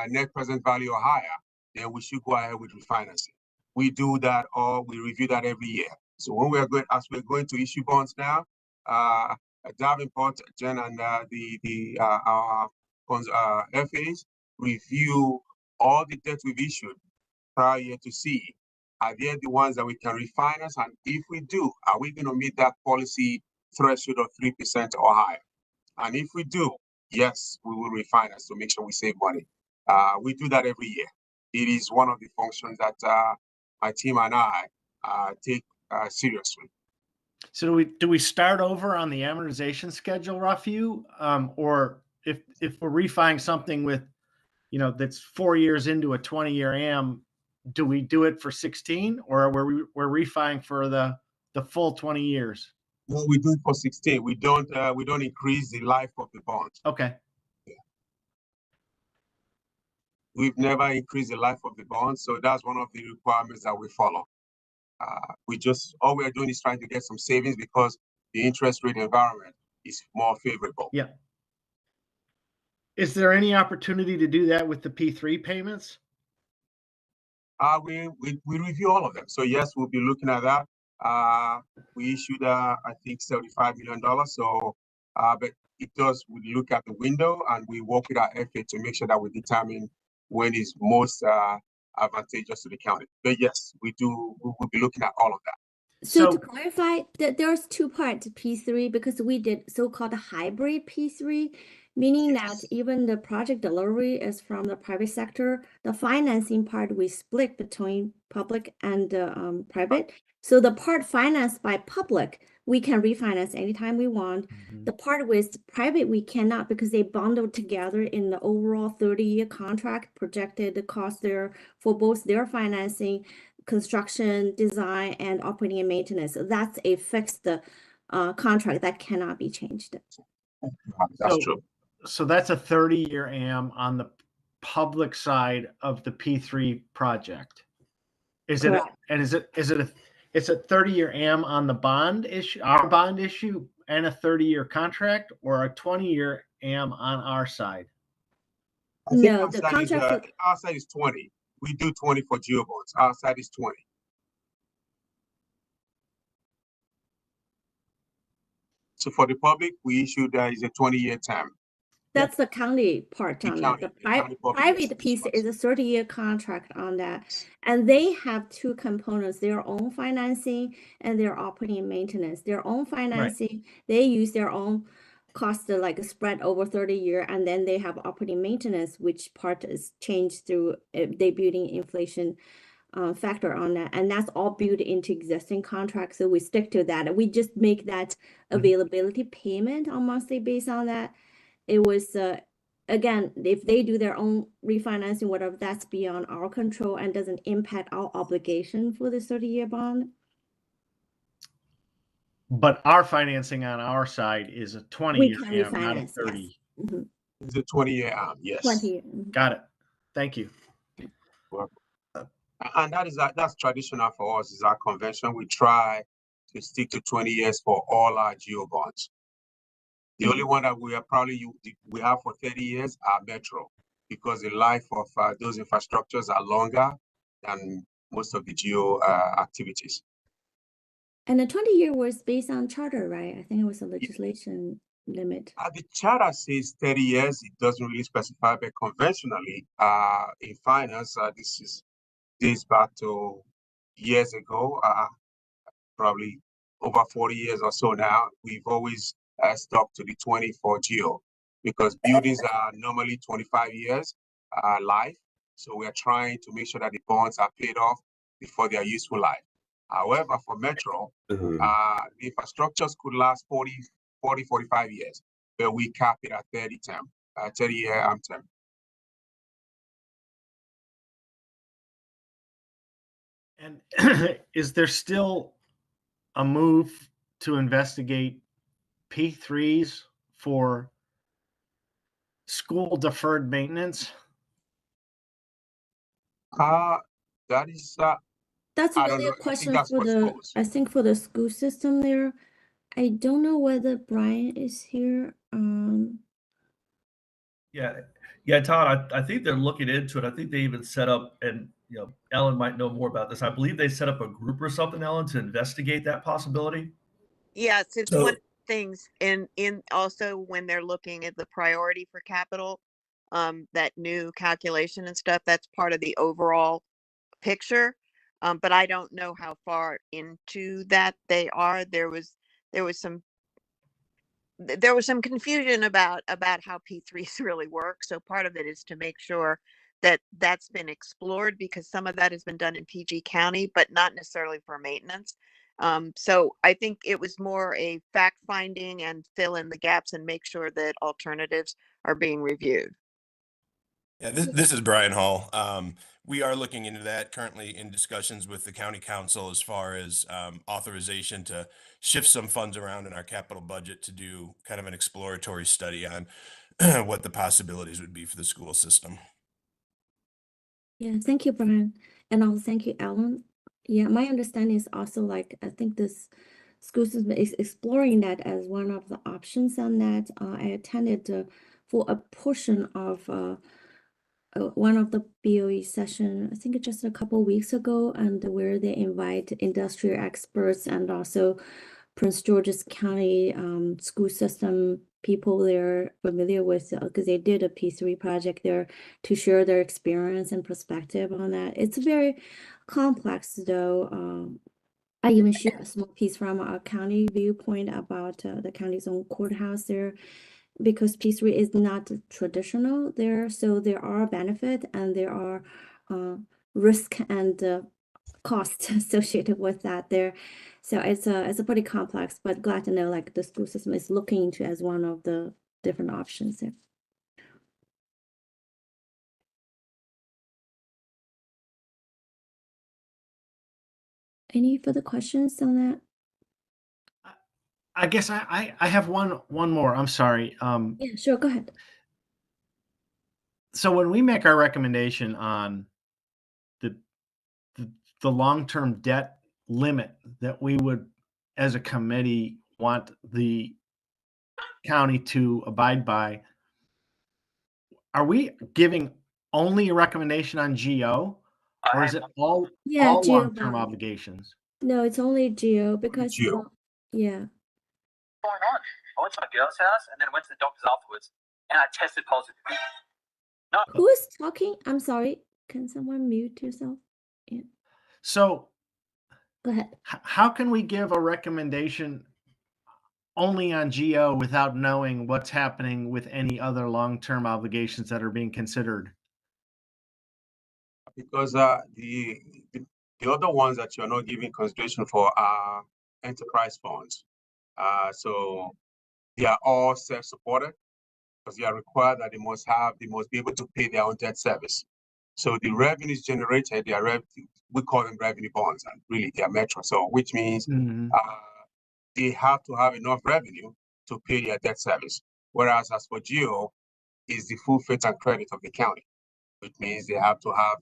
net present value or higher, then we should go ahead with refinancing. We do that, or we review that every year. So when we're going to issue bonds now, Davenport, Jen, and our FAs review all the debt we've issued prior year to see are they the ones that we can refinance, and if we do, are we going to meet that policy threshold of 3% or higher? And if we do, yes, we will refinance to make sure we save money. We do that every year. It is one of the functions that my team and I take seriously. So do we start over on the amortization schedule, Rafu? Or if we're refining something with, that's 4 years into a 20-year AM, do we do it for 16, or we're refining for the full 20 years? No, we do it for 16. We don't increase the life of the bond. Okay. We've never increased the life of the bond, so that's one of the requirements that we follow. All we're doing is trying to get some savings because the interest rate environment is more favorable. Yeah. Is there any opportunity to do that with the P3 payments? We review all of them. So yes, we'll be looking at that. We issued, I think, $75 million. So, but we look at the window and we work with our FA to make sure that we determine when is most advantageous to the county. But yes, we will be looking at all of that. So to clarify, there's two parts to P3 because we did so-called hybrid P3, meaning that even the project delivery is from the private sector. The financing part we split between public and private. So the part financed by public, we can refinance anytime we want. The part with private, we cannot because they bundled together in the overall 30-year contract, projected the cost there for both their financing, construction, design, and operating and maintenance. So that's a fixed contract that cannot be changed. That's true. So that's a 30-year AM on the public side of the P3 project. Is it? And is it it's a 30-year AM on the bond issue, our bond issue, and a 30-year contract, or a 20-year AM on our side? No, the contract our side is 20. We do 20 for geo bonds. Our side is 20. So for the public, we issued is a 20-year term. That's the county part on that. The private piece is a 30-year contract on that. And they have two components, their own financing and their operating and maintenance. Their own financing, they use their own cost like spread over 30 years, and then they have operating maintenance, which part is changed through they building inflation factor on that, and that's all built into existing contracts. So we stick to that, and we just make that availability payment on monthly basis on that. It was again, if they do their own refinancing, whatever, that's beyond our control and doesn't impact our obligation for the 30-year bond. But our financing on our side is a 20-year AM, not a 30. Yes. It's a 20-year AM, yes. 20. Got it. Thank you. And that's traditional for us, is our convention. We try to stick to 20 years for all our geo bonds. The only one that we have for 30 years are Metro, because the life of those infrastructures are longer than most of the geo activities. And the 20-year was based on charter, right? I think it was a legislation limit. The charter says 30 years. It doesn't really specify, but conventionally, in finance, this dates back to years ago, probably over 40 years or so now. We've always stuck to the 20 for geo because buildings are normally 25 years life. So we are trying to make sure that the bonds are paid off before their useful life. However, for Metro, the infrastructures could last 40, 45 years, but we cap it at 30-year term. And is there still a move to investigate P3s for school deferred maintenance? That is that's really a question for the schools. I think for the school system there. I don't know whether Brian is here. Yeah, Todd, I think they're looking into it. I think they even set up, and Ellen might know more about this. I believe they set up a group or something, Ellen, to investigate that possibility. Yes, it's one of the things, and in also when they're looking at the priority for capital, that new calculation and stuff, that's part of the overall picture. But I don't know how far into that they are. There was some confusion about how P3s really work. So part of it is to make sure that's been explored, because some of that has been done in PG County, but not necessarily for maintenance. So I think it was more a fact finding and fill in the gaps and make sure that alternatives are being reviewed. Yeah, this is Brian Hall. We are looking into that, currently in discussions with the county council as far as authorization to shift some funds around in our capital budget to do kind of an exploratory study on what the possibilities would be for the school system. Yeah, thank you, Brian. And also thank you, Alan. Yeah, my understanding is also like, I think this school system is exploring that as one of the options on that. I attended for a portion of one of the BOE session, I think just a couple weeks ago, and where they invite industrial experts and also Prince George's County school system people they're familiar with, because they did a P3 project there to share their experience and perspective on that. It's very complex though. I even shared a small piece from a county viewpoint about the county's own courthouse there, because P3 is not traditional there, so there are benefits and there are risk and cost associated with that there. So it's a pretty complex, but glad to know like the school system is looking into as one of the different options there. Any further questions on that? I guess I have one more. I'm sorry. Yeah, sure. Go ahead. So when we make our recommendation on the long-term debt limit that we would, as a committee, want the county to abide by, are we giving only a recommendation on GO, or is it all Yeah, GO long-term bond. obligations? No, it's only GO because GO. yeah. Going on? I went to my girl's house and then went to the doctor's afterwards, and I tested positive. No. Who is talking? I'm sorry. Can someone mute yourself? Yeah. So Go ahead. how can we give a recommendation only on GO without knowing what's happening with any other long-term obligations that are being considered? Because the other ones that you're not giving consideration for are enterprise funds. So they are all self-supported because they are required that they must be able to pay their own debt service. So the revenues generated, we call them revenue bonds, and really they are metro. So which means they have to have enough revenue to pay their debt service. Whereas as for GO, is the full faith and credit of the county, which means they have to have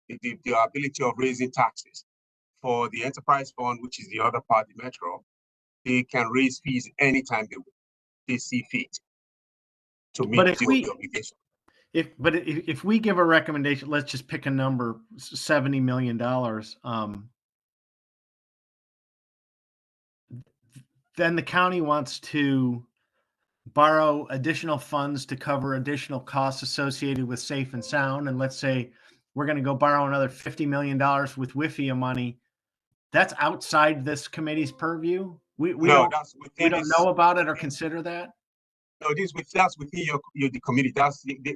the ability of raising taxes. For the enterprise fund, which is the other part, the metro, they can raise fees anytime they see fit to meet the obligation. If we give a recommendation, let's just pick a number, $70 million. Then the county wants to borrow additional funds to cover additional costs associated with safe and sound. And let's say we're going to go borrow another $50 million with WIFIA money. That's outside this committee's purview. We don't know about it or consider that. No, that's within the committee.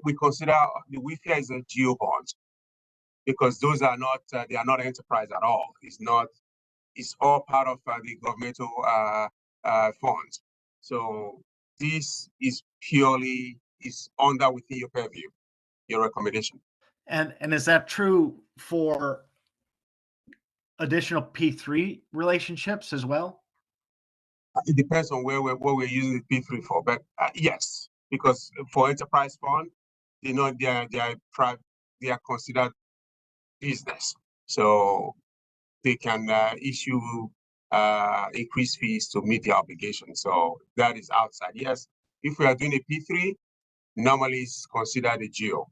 We consider the WIFIA is a GO bond because those are not they are not enterprise at all. It's all part of the governmental funds. So this is purely under within your purview, your recommendation. And is that true for additional P3 relationships as well? It depends on what we're using the P3 for, but yes, because for enterprise fund, they are considered business, so they can issue increased fees to meet the obligation. So that is outside. Yes, if we are doing a P3, normally it's considered a GO.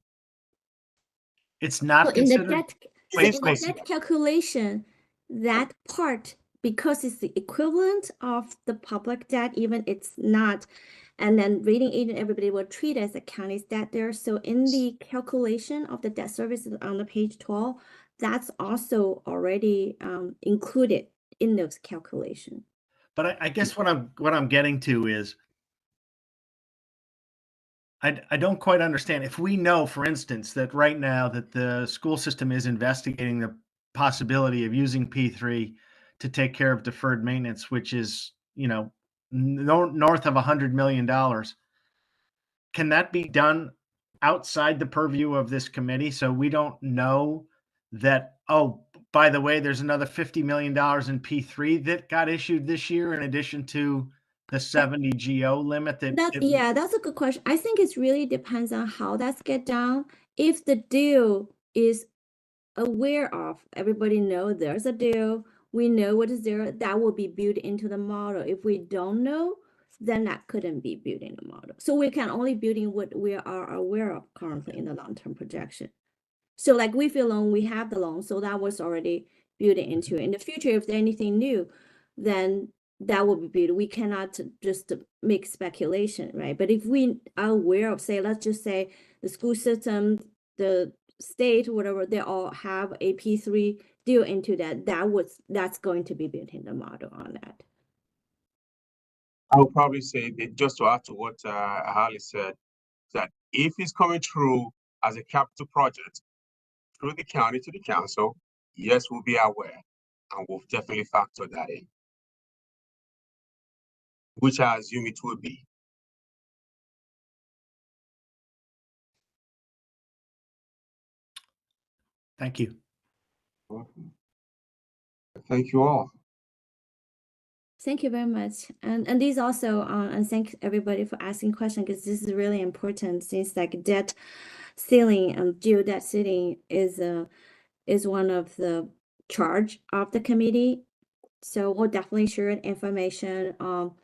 It's not considered. In the debt calculation, that part, because it's the equivalent of the public debt, even it's not, and then rating agent, everybody will treat it as a county's debt there. So in the calculation of the debt services on the page 12, that's also already included in those calculations. But I guess what I'm getting to is, I don't quite understand. If we know, for instance, that right now that the school system is investigating the possibility of using P3 to take care of deferred maintenance, which is, north of $100 million, can that be done outside the purview of this committee? So we don't know that, oh, by the way, there's another $50 million in P3 that got issued this year in addition to the 70 GO limit Yeah, that's a good question. I think it really depends on how that's get done. If the deal is aware of, everybody know there's a deal, we know what is there, that will be built into the model. If we don't know, then that couldn't be built in the model. So we can only build in what we are aware of currently in the long-term projection. So like we feel loan, we have the loan, so that was already built into. In the future, if there's anything new, then that will be built. We cannot just make speculation, right? But if we are aware of, say, let's just say the school system, the state, whatever, they all have a P3 deal into that, that's going to be built in the model on that. I would probably say that just to add to what Harley said, that if it's coming through as a capital project through the county to the council, yes, we'll be aware and we'll definitely factor that in, which I assume it will be. Thank you. Thank you all. Thank you very much. And these also, and thank everybody for asking questions, because this is really important, since like debt ceiling and due debt ceiling is one of the charge of the committee. So we'll definitely share information on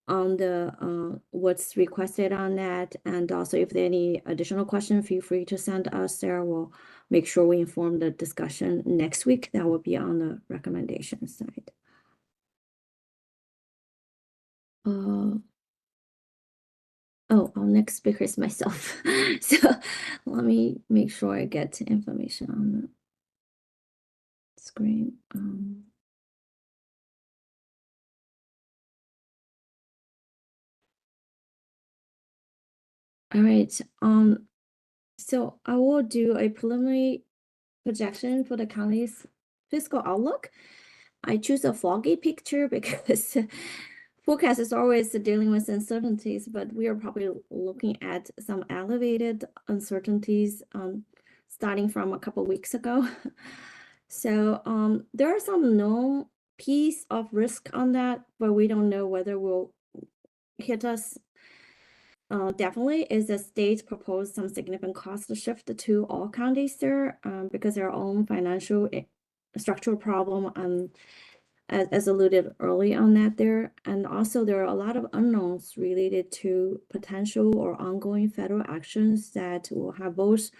the what's requested on that. And also if there are any additional questions, feel free to send us there. We'll make sure we inform the discussion next week. That will be on the recommendation side. Our next speaker is myself. So let me make sure I get information on the screen. All right. So I will do a preliminary projection for the county's fiscal outlook. I choose a foggy picture because forecast is always dealing with uncertainties, but we are probably looking at some elevated uncertainties starting from a couple weeks ago. So there are some known piece of risk on that, but we don't know whether will hit us. Definitely is the state proposed some significant cost shift to all counties there because their own financial structural problem as alluded early on that there. And also there are a lot of unknowns related to potential or ongoing federal actions that will have both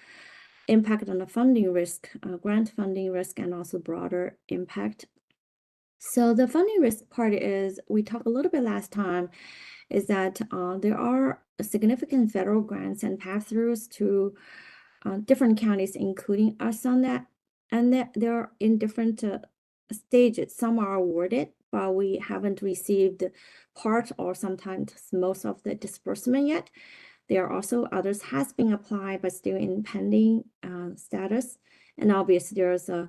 impact on the funding risk, grant funding risk, and also broader impact. So the funding risk part is, we talked a little bit last time, is that there are significant federal grants and pass-throughs to different counties, including us on that. And they're in different stages. Some are awarded, but we haven't received part or sometimes most of the disbursement yet. There are also others has been applied, but still in pending status. And obviously there's a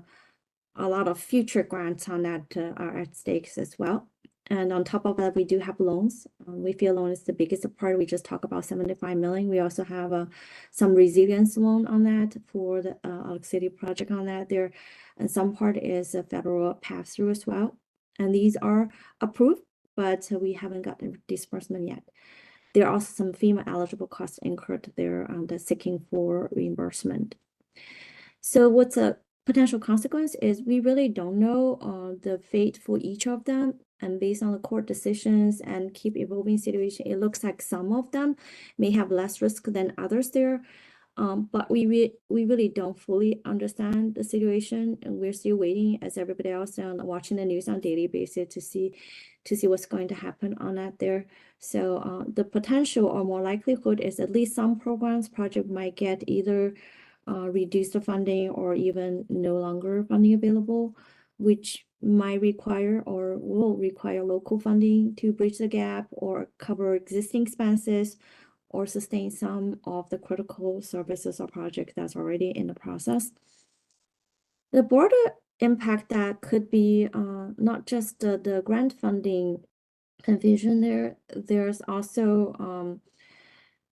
lot of future grants on that are at stakes as well. And on top of that, we do have loans. We feel loan is the biggest part. We just talked about 75 million. We also have some resilience loan on that for the Alex City project on that there. And some part is a federal pass-through as well. And these are approved, but we haven't gotten disbursement yet. There are also some FEMA eligible costs incurred there on the seeking for reimbursement. So what's a potential consequence is we really don't know the fate for each of them. And based on the court decisions and keep evolving situation, it looks like some of them may have less risk than others there. But we really don't fully understand the situation, and we're still waiting, as everybody else, and watching the news on a daily basis to see what's going to happen on that there. So the potential or more likelihood is at least some project might get either reduce the funding or even no longer funding available, which might require or will require local funding to bridge the gap or cover existing expenses, or sustain some of the critical services or project that's already in the process. The broader impact that could be not just the grant funding confusion there, there's also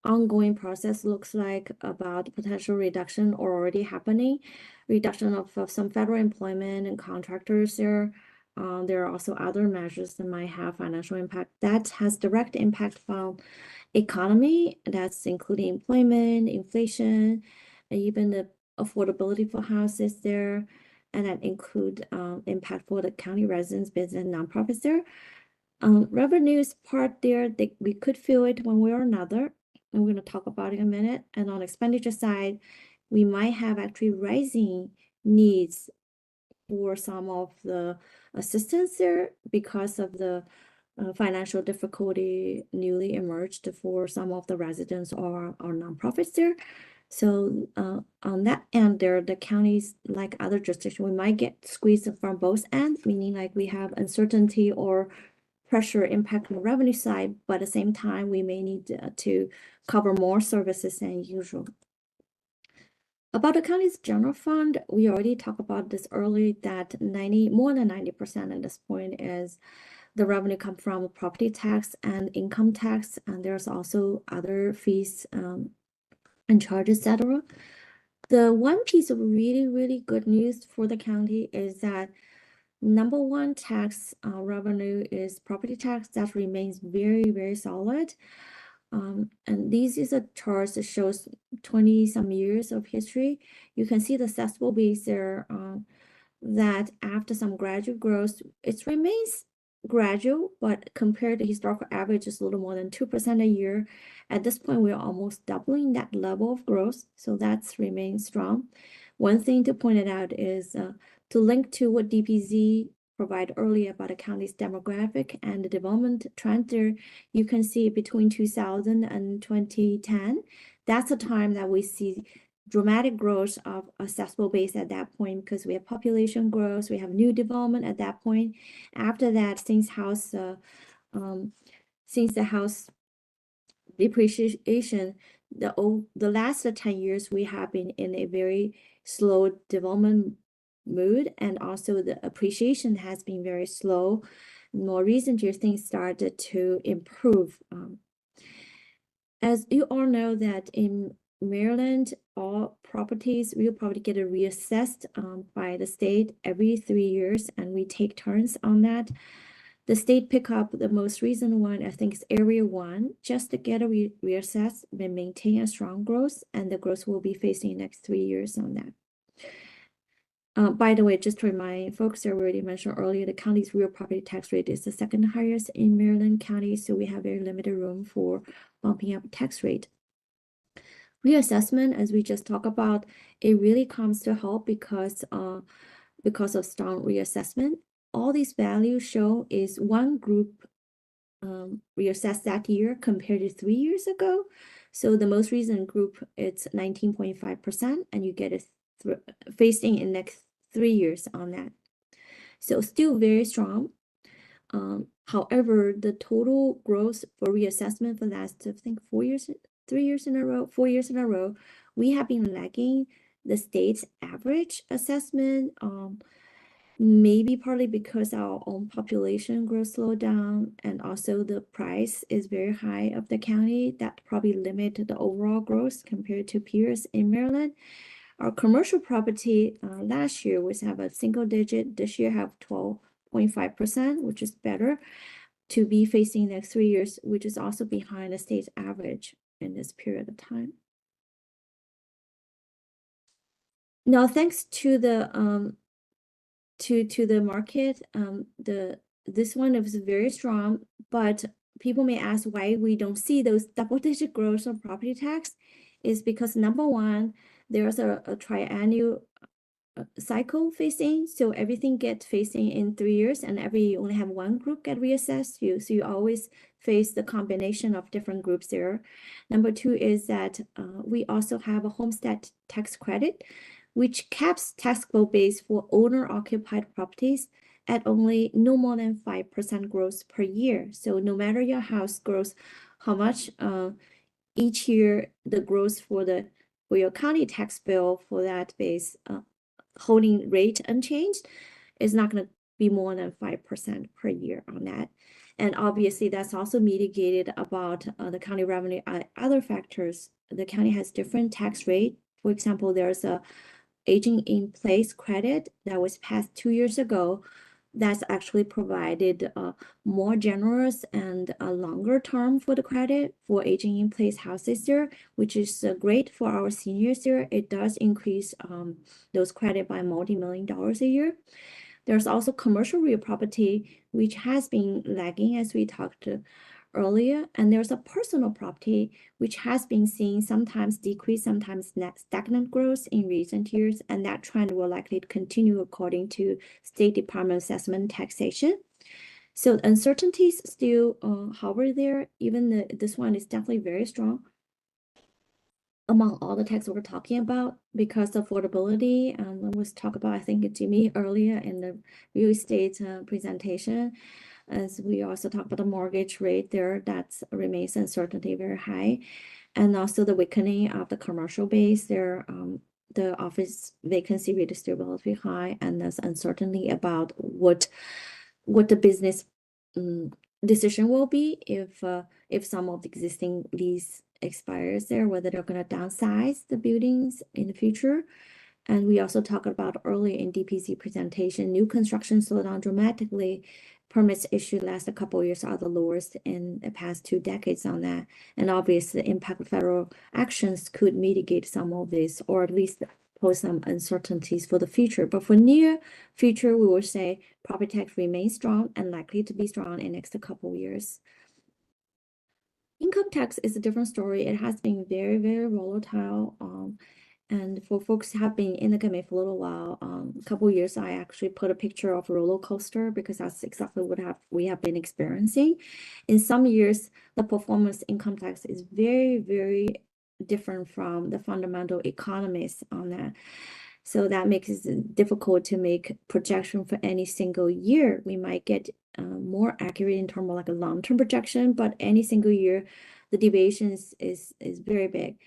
ongoing process looks like about potential reduction or already happening, reduction of some federal employment and contractors there. There are also other measures that might have financial impact that has direct impact on economy. That's including employment, inflation, and even the affordability for houses there. And that include impact for the county residents, business, and nonprofits there. Revenues part there, we could feel it one way or another. And we're going to talk about it in a minute. And on expenditure side, we might have actually rising needs for some of the assistance there because of the financial difficulty newly emerged for some of the residents or nonprofits there. So on that end there, the counties, like other jurisdictions, we might get squeezed from both ends, meaning like we have uncertainty or pressure impact on the revenue side, but at the same time, we may need to cover more services than usual. About the county's general fund, we already talked about this earlier that more than 90% at this point is the revenue come from property tax and income tax, and there's also other fees and charges, etc. The one piece of really, really good news for the county is that number one tax revenue is property tax that remains very, very solid. And this is a chart that shows 20 some years of history. You can see the assessable base there that after some gradual growth, it remains gradual, but compared to historical average, it's a little more than 2% a year. At this point, we're almost doubling that level of growth, so that's remained strong. One thing to point it out is to link to what DPZ provided earlier about the county's demographic and the development trend there, you can see between 2000 and 2010, that's a time that we see dramatic growth of assessable base at that point because we have population growth, we have new development at that point. After that, since the house depreciation, the last 10 years we have been in a very slow development mood, and also the appreciation has been very slow. More recent years, things started to improve. As you all know that in Maryland, all properties will probably get reassessed by the state every 3 years, and we take turns on that. The state pick up the most recent one, I think is Area 1, just to get a reassess and maintain a strong growth, and the growth will be facing next 3 years on that. By the way, just to remind folks, I already mentioned earlier, the county's real property tax rate is the second highest in Maryland County, so we have very limited room for bumping up tax rate. Reassessment, as we just talked about, it really comes to help because of strong reassessment. All these values show is one group reassessed that year compared to 3 years ago. So the most recent group, it's 19.5%, and you get it facing in next 3 years on that. So still very strong. However, the total growth for reassessment for the last, I think 4 years in a row, we have been lagging the state's average assessment. Maybe partly because our own population growth slowed down, and also the price is very high of the county. That probably limited the overall growth compared to peers in Maryland. Our commercial property last year was have a single digit. This year have 12.5%, which is better to be facing next 3 years, which is also behind the state's average in this period of time. Now, thanks to the market, this one was very strong, but people may ask why we don't see those double-digit growth of property tax is because number one, there's a triennial cycle facing, so everything gets facing in 3 years, and you only have one group get reassessed. So you always face the combination of different groups there. Number two is that we also have a homestead tax credit, which caps taxable base for owner-occupied properties at only no more than 5% growth per year. So no matter your house grows, how much each year the growth for your county tax bill for that base holding rate unchanged is not going to be more than 5% per year on that. And obviously that's also mitigated about the county revenue. Other factors, the county has different tax rate. For example, there's a aging in place credit that was passed 2 years ago. That's actually provided more generous and a longer term for the credit for aging in place houses there, which is great for our seniors there. It does increase those credit by multi-million dollars a year. There's also commercial real property, which has been lagging as we talked earlier. And there's a personal property, which has been seeing sometimes decrease, sometimes stagnant growth in recent years. And that trend will likely continue according to State Department Assessment and Taxation. So uncertainties still hover there. Even this one is definitely very strong among all the tax we're talking about, because affordability, was talked about, I think, Jimmy earlier in the real estate presentation, as we also talked about the mortgage rate there, that remains uncertainty very high, and also the weakening of the commercial base there. The office vacancy rate is still relatively high, and there's uncertainty about what the business decision will be if some of the existing lease expires there, whether they're going to downsize the buildings in the future. And we also talked about earlier in DPC presentation, new construction slowed down dramatically. Permits issued last a couple of years are the lowest in the past 2 decades on that. And obviously the impact of federal actions could mitigate some of this, or at least pose some uncertainties for the future. But for near future, we will say property tax remains strong and likely to be strong in the next couple of years. Income tax is a different story. It has been very, very volatile. And for folks who have been in the committee for a little while, a couple of years, I actually put a picture of a roller coaster because that's exactly what we have been experiencing. In some years, the performance income tax is very, very different from the fundamental economists on that. So that makes it difficult to make projection for any single year. We might get more accurate in terms of like a long-term projection, but any single year, the deviation is very big.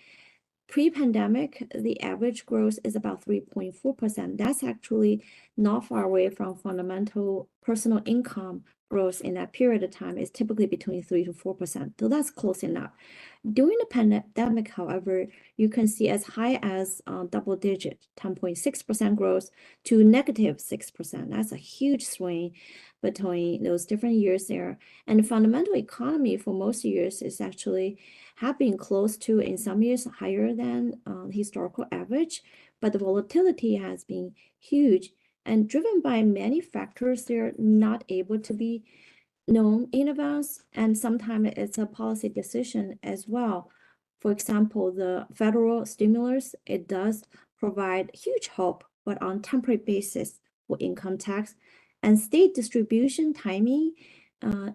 Pre-pandemic, the average growth is about 3.4%. That's actually not far away from fundamental personal income growth in that period of time. Is typically between 3 to 4%. So that's close enough. During the pandemic, however, you can see as high as double digit, 10.6% growth to negative 6%. That's a huge swing between those different years there. And the fundamental economy for most years is actually have been close to, in some years, higher than historical average, but the volatility has been huge and driven by many factors. They're not able to be known in advance, and sometimes it's a policy decision as well. For example, the federal stimulus, it does provide huge hope, but on temporary basis for income tax. And state distribution timing,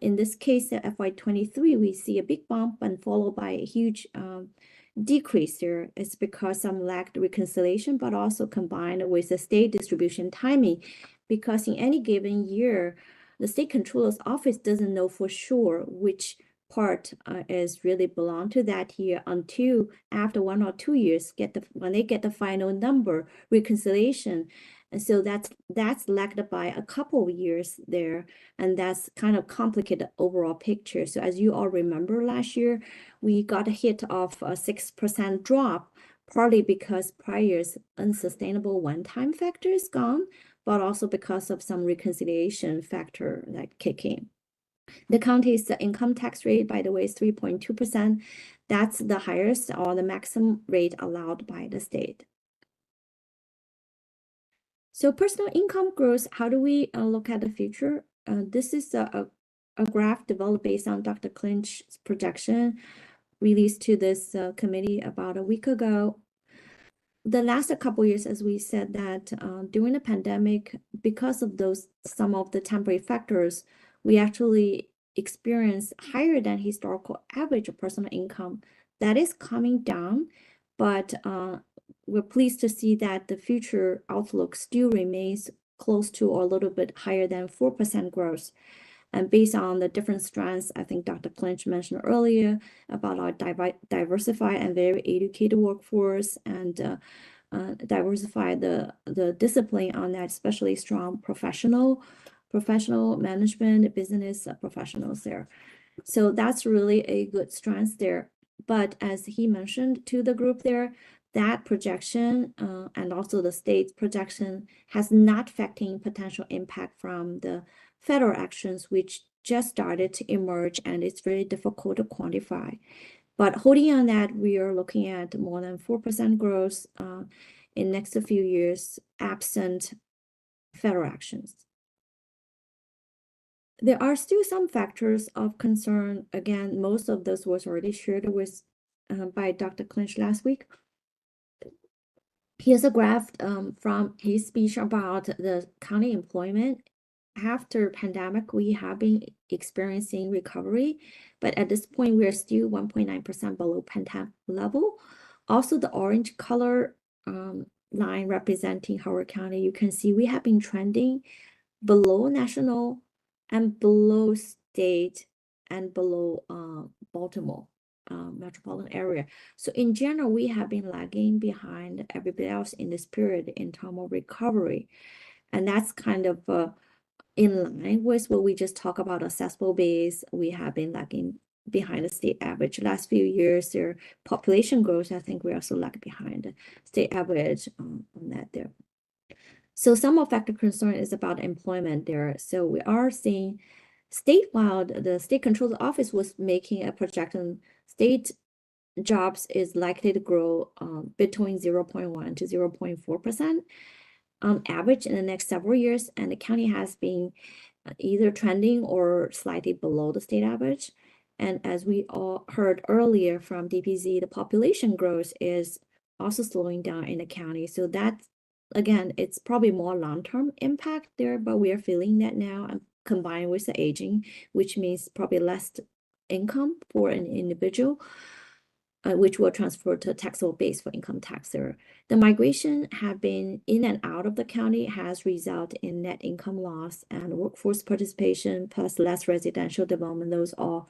in this case, the FY23, we see a big bump and followed by a huge decrease there. It's because some lacked reconciliation, but also combined with the state distribution timing, because in any given year, the state controller's office doesn't know for sure which part is really belong to that year until after 1 or 2 years when they get the final number reconciliation. And so that's lagged by a couple of years there, and that's kind of complicated overall picture. So as you all remember, last year we got a hit of a 6% drop, partly because prior year's unsustainable one-time factors gone, but also because of some reconciliation factor that kick in. The county's income tax rate, by the way, is 3.2%. That's the highest or the maximum rate allowed by the state. So personal income growth, how do we look at the future? This is a graph developed based on Dr. Clinch's projection released to this committee about a week ago. The last couple of years, as we said, that during the pandemic, because of some of the temporary factors, we actually experienced higher than historical average of personal income. That is coming down, but we're pleased to see that the future outlook still remains close to or a little bit higher than 4% growth. And based on the different strands, I think Dr. Clinch mentioned earlier about our diversified and very educated workforce, and diversify the discipline on that, especially strong professional management, business professionals there. So that's really a good strength there. But as he mentioned to the group there, that projection and also the state projection has not factoring potential impact from the federal actions, which just started to emerge, and it's very difficult to quantify. But holding on that, we are looking at more than 4% growth in next few years, absent federal actions. There are still some factors of concern. Again, most of this was already shared with by Dr. Clinch last week. Here's a graph from his speech about the county employment. After pandemic, we have been experiencing recovery, but at this point, we are still 1.9% below pandemic level. Also, the orange color line representing Howard County, you can see we have been trending below national and below state and below Baltimore metropolitan area. So in general, we have been lagging behind everybody else in this period in terms of recovery. And that's kind of in line with what we just talked about, accessible base. We have been lagging behind the state average. Last few years, their population growth, I think we also lag behind the state average on that there. So some of factor concern is about employment there. So we are seeing statewide, the state control office was making a projection, state jobs is likely to grow between 0.1 to 0.4% on average in the next several years. And the county has been either trending or slightly below the state average. And as we all heard earlier from DPZ, the population growth is also slowing down in the county. So that's, again, it's probably more long-term impact there, but we are feeling that now, and combined with the aging, which means probably less income for an individual, which will transfer to taxable base for income tax there. The migration have been in and out of the county has resulted in net income loss and workforce participation plus less residential development. Those all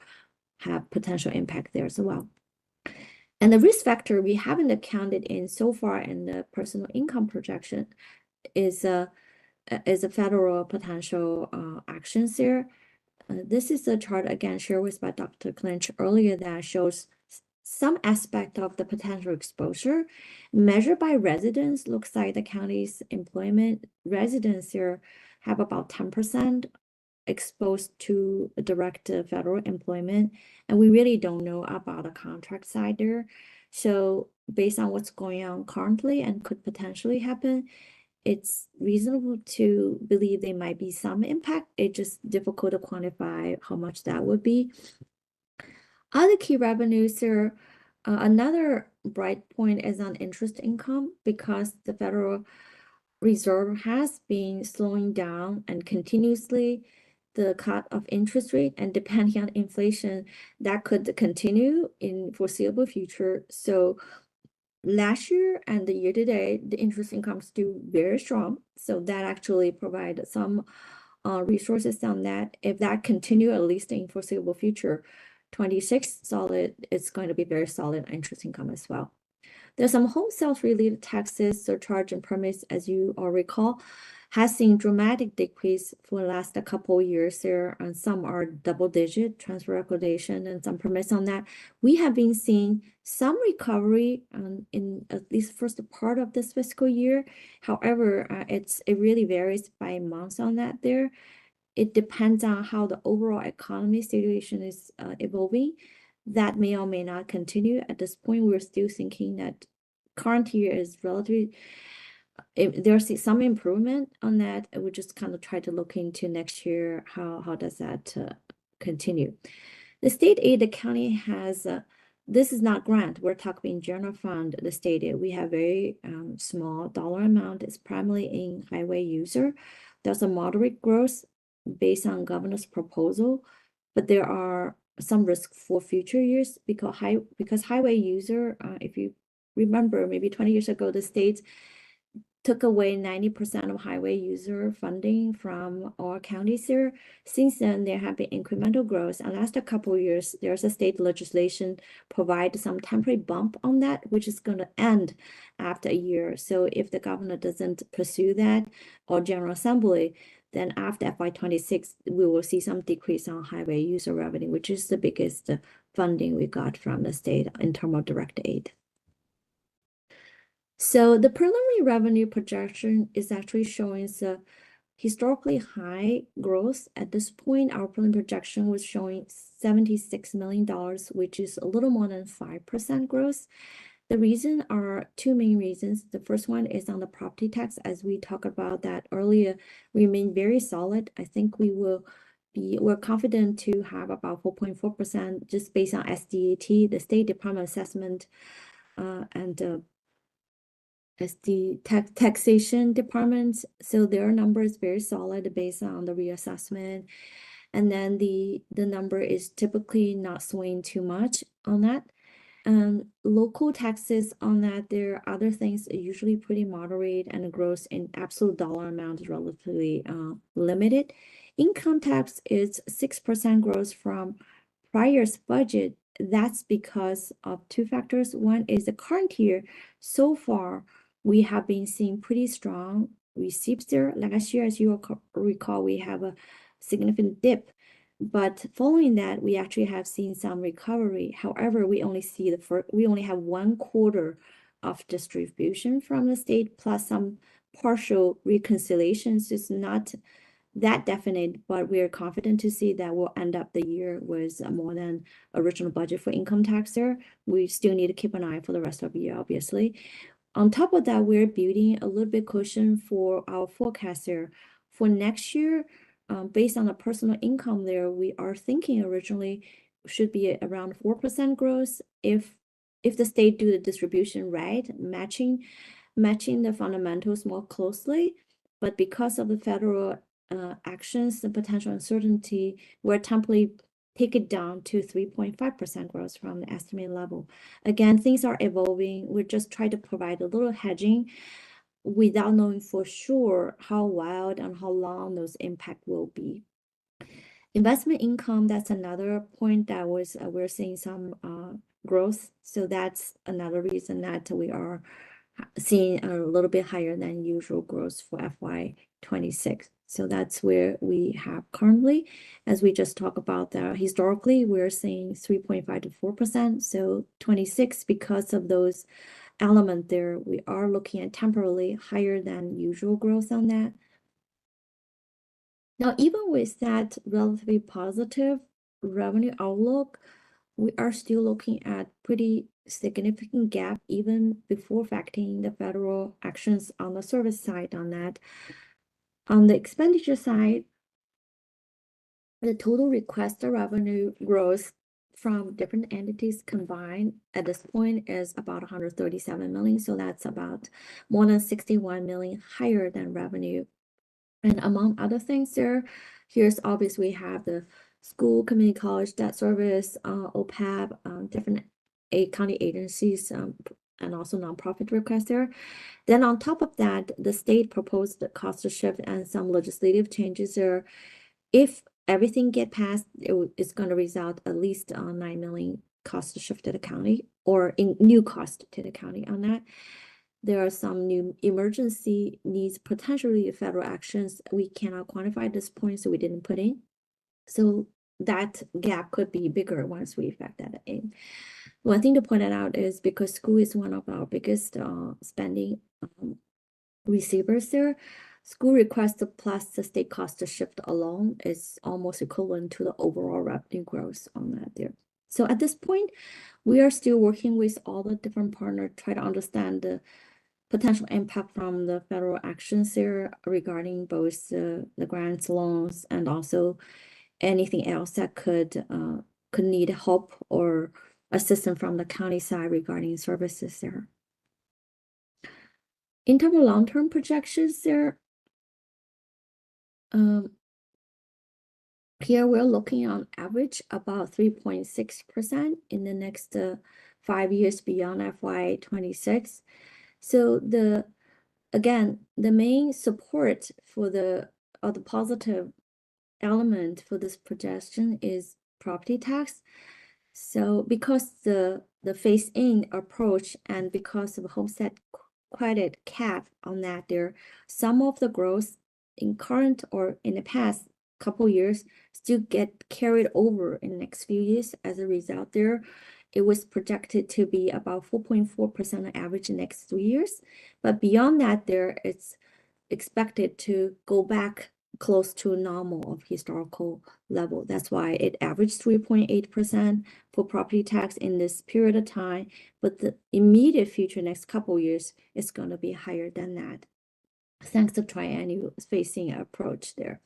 have potential impact there as well. And the risk factor we haven't accounted in so far in the personal income projection is a federal potential actions there. This is a chart again shared with by Dr. Clinch earlier that shows some aspect of the potential exposure measured by residents. Looks like the county's employment residents here have about 10% exposed to direct federal employment, and we really don't know about the contract side there. So based on what's going on currently and could potentially happen, it's reasonable to believe there might be some impact. It's just difficult to quantify how much that would be. Other key revenues here, another bright point is on interest income, because the Federal Reserve has been slowing down and continuously the cut of interest rate, and depending on inflation, that could continue in foreseeable future. So last year and the year to date, the interest income is still very strong. So that actually provided some resources on that. If that continue, at least in foreseeable future, 26 solid, it's going to be very solid interest income as well. There's some home sales related taxes, surcharge and permits, as you all recall, has seen dramatic decrease for the last couple of years there, and some are double-digit transfer recordation and some permits on that. We have been seeing some recovery in at least first part of this fiscal year. However, it really varies by months on that there. It depends on how the overall economy situation is evolving. That may or may not continue. At this point, we're still thinking that current year is relatively, there's some improvement on that. We just kind of try to look into next year, how does that continue. The state aid the county has, this is not grant, we're talking general fund, the state aid. We have very small dollar amount. It's primarily in highway user. There's a moderate growth based on governor's proposal, but there are some risk for future years because highway user, if you remember, maybe 20 years ago, the state took away 90% of highway user funding from our counties here. Since then, there have been incremental growth. And last couple of years, there's a state legislation provide some temporary bump on that, which is going to end after a year. So if the governor doesn't pursue that or General Assembly, then after FY26, we will see some decrease on highway user revenue, which is the biggest funding we got from the state in terms of direct aid. So the preliminary revenue projection is actually showing a historically high growth. At this point, our preliminary projection was showing $76 million, which is a little more than 5% growth. The reason are two main reasons. The first one is on the property tax, as we talked about that earlier, remain very solid. I think we're confident to have about 4.4% just based on SDAT, the State Department Assessment, and as the taxation departments. So their number is very solid based on the reassessment. And then the number is typically not swaying too much on that. Local taxes on that, there are other things usually pretty moderate, and the growth in absolute dollar amount is relatively limited. Income tax is 6% growth from prior year's budget. That's because of two factors. One is the current year. So far, we have been seeing pretty strong receipts there. Last year, as you recall, we have a significant dip. But following that, we actually have seen some recovery. However, we only have 1 quarter of distribution from the state, plus some partial reconciliations. It's not that definite, but we are confident to see that we'll end up the year with more than original budget for income tax there. We still need to keep an eye for the rest of the year, obviously. On top of that, we're building a little bit cushion for our forecast there. For next year, based on the personal income there, we are thinking originally should be around 4% growth if the state do the distribution right, matching the fundamentals more closely. But because of the federal actions, the potential uncertainty, we're temporarily take it down to 3.5% growth from the estimated level. Again, things are evolving. We're just trying to provide a little hedging without knowing for sure how wild and how long those impact will be. Investment income, that's another point that was we're seeing some growth. So that's another reason that we are seeing a little bit higher than usual growth for FY26. So that's where we have currently, as we just talked about that historically, we're seeing 3.5 to 4%. So 26, because of those elements there, we are looking at temporarily higher than usual growth on that. Now, even with that relatively positive revenue outlook, we are still looking at pretty significant gap even before factoring the federal actions on the service side on that. On the expenditure side, the total requested revenue growth from different entities combined at this point is about 137 million. So that's about more than 61 million higher than revenue. And among other things there, here's obviously we have the school, community college, debt service, OPEB, different county agencies, and also nonprofit requests there. Then on top of that, the state proposed the cost of shift and some legislative changes there. If everything get passed, it's going to result at least on 9 million cost to shift to the county, or in new cost to the county on that. There are some new emergency needs, potentially federal actions we cannot quantify at this point, so we didn't put in. So that gap could be bigger once we factor that in. One thing to point out is because school is one of our biggest spending receivers there, school request plus the state cost to shift alone is almost equivalent to the overall revenue growth on that there. So at this point, we are still working with all the different partners, try to understand the potential impact from the federal actions there regarding both the grants, loans, and also anything else that could need help or assistance from the county side regarding services there. In terms of long-term projections there, here we're looking on average about 3.6% in the next 5 years beyond FY26. So the again, the main support for the positive element for this projection is property tax. So because the phase-in approach and because of homestead credit cap on that, there some of the growth in current or in the past couple years still get carried over in the next few years. As a result, there it was projected to be about 4.4% on average in the next 3 years. But beyond that, there it's expected to go back close to normal of historical level. That's why it averaged 3.8% for property tax in this period of time. But the immediate future, next couple years, is going to be higher than that, thanks to triennial phasing approach there.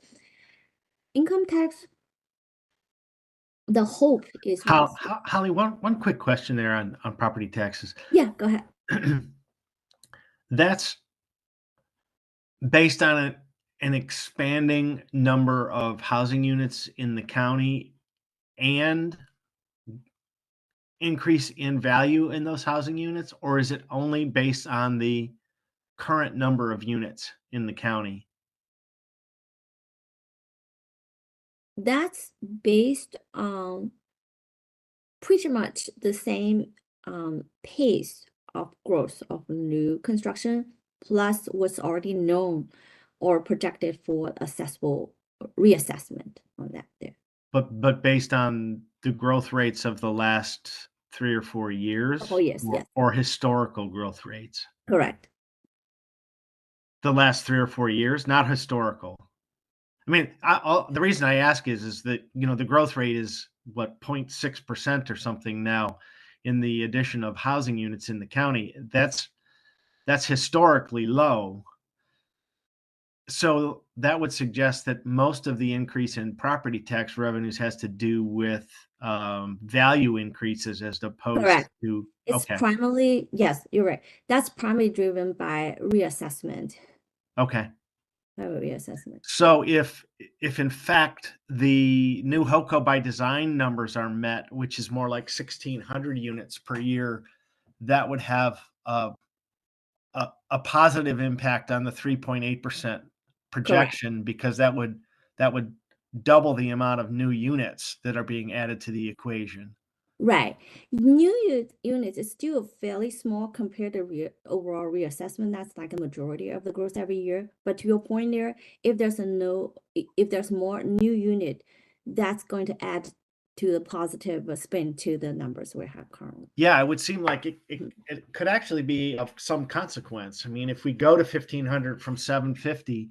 Income tax, the hope is Holly, one quick question there on property taxes. Yeah, go ahead. That's based on an expanding number of housing units in the county and increase in value in those housing units, or is it only based on the current number of units in the county? That's based on pretty much the same pace of growth of new construction plus what's already known or projected for assessable reassessment on that there. But based on the growth rates of the last 3 or 4 years, yes. or historical growth rates? Correct. The last 3 or 4 years, not historical. I mean, the reason I ask is that, you know, the growth rate is what, 0.6% or something now in the addition of housing units in the county. That's historically low. So that would suggest that most of the increase in property tax revenues has to do with value increases as opposed Correct. to. It's Okay. primarily, yes, you're right. That's primarily driven by reassessment. Okay. Reassessment. So if in fact the new HOCO by design numbers are met, which is more like 1,600 units per year, that would have a positive impact on the 3.8% projection. Correct. Because that would double the amount of new units that are being added to the equation. Right. New units is still fairly small compared to overall reassessment. That's like a majority of the growth every year. But to your point there, if there's more new unit, that's going to add to the positive spin to the numbers we have currently. Yeah, it would seem like it could actually be of some consequence. I mean, if we go to 1,500 from 750,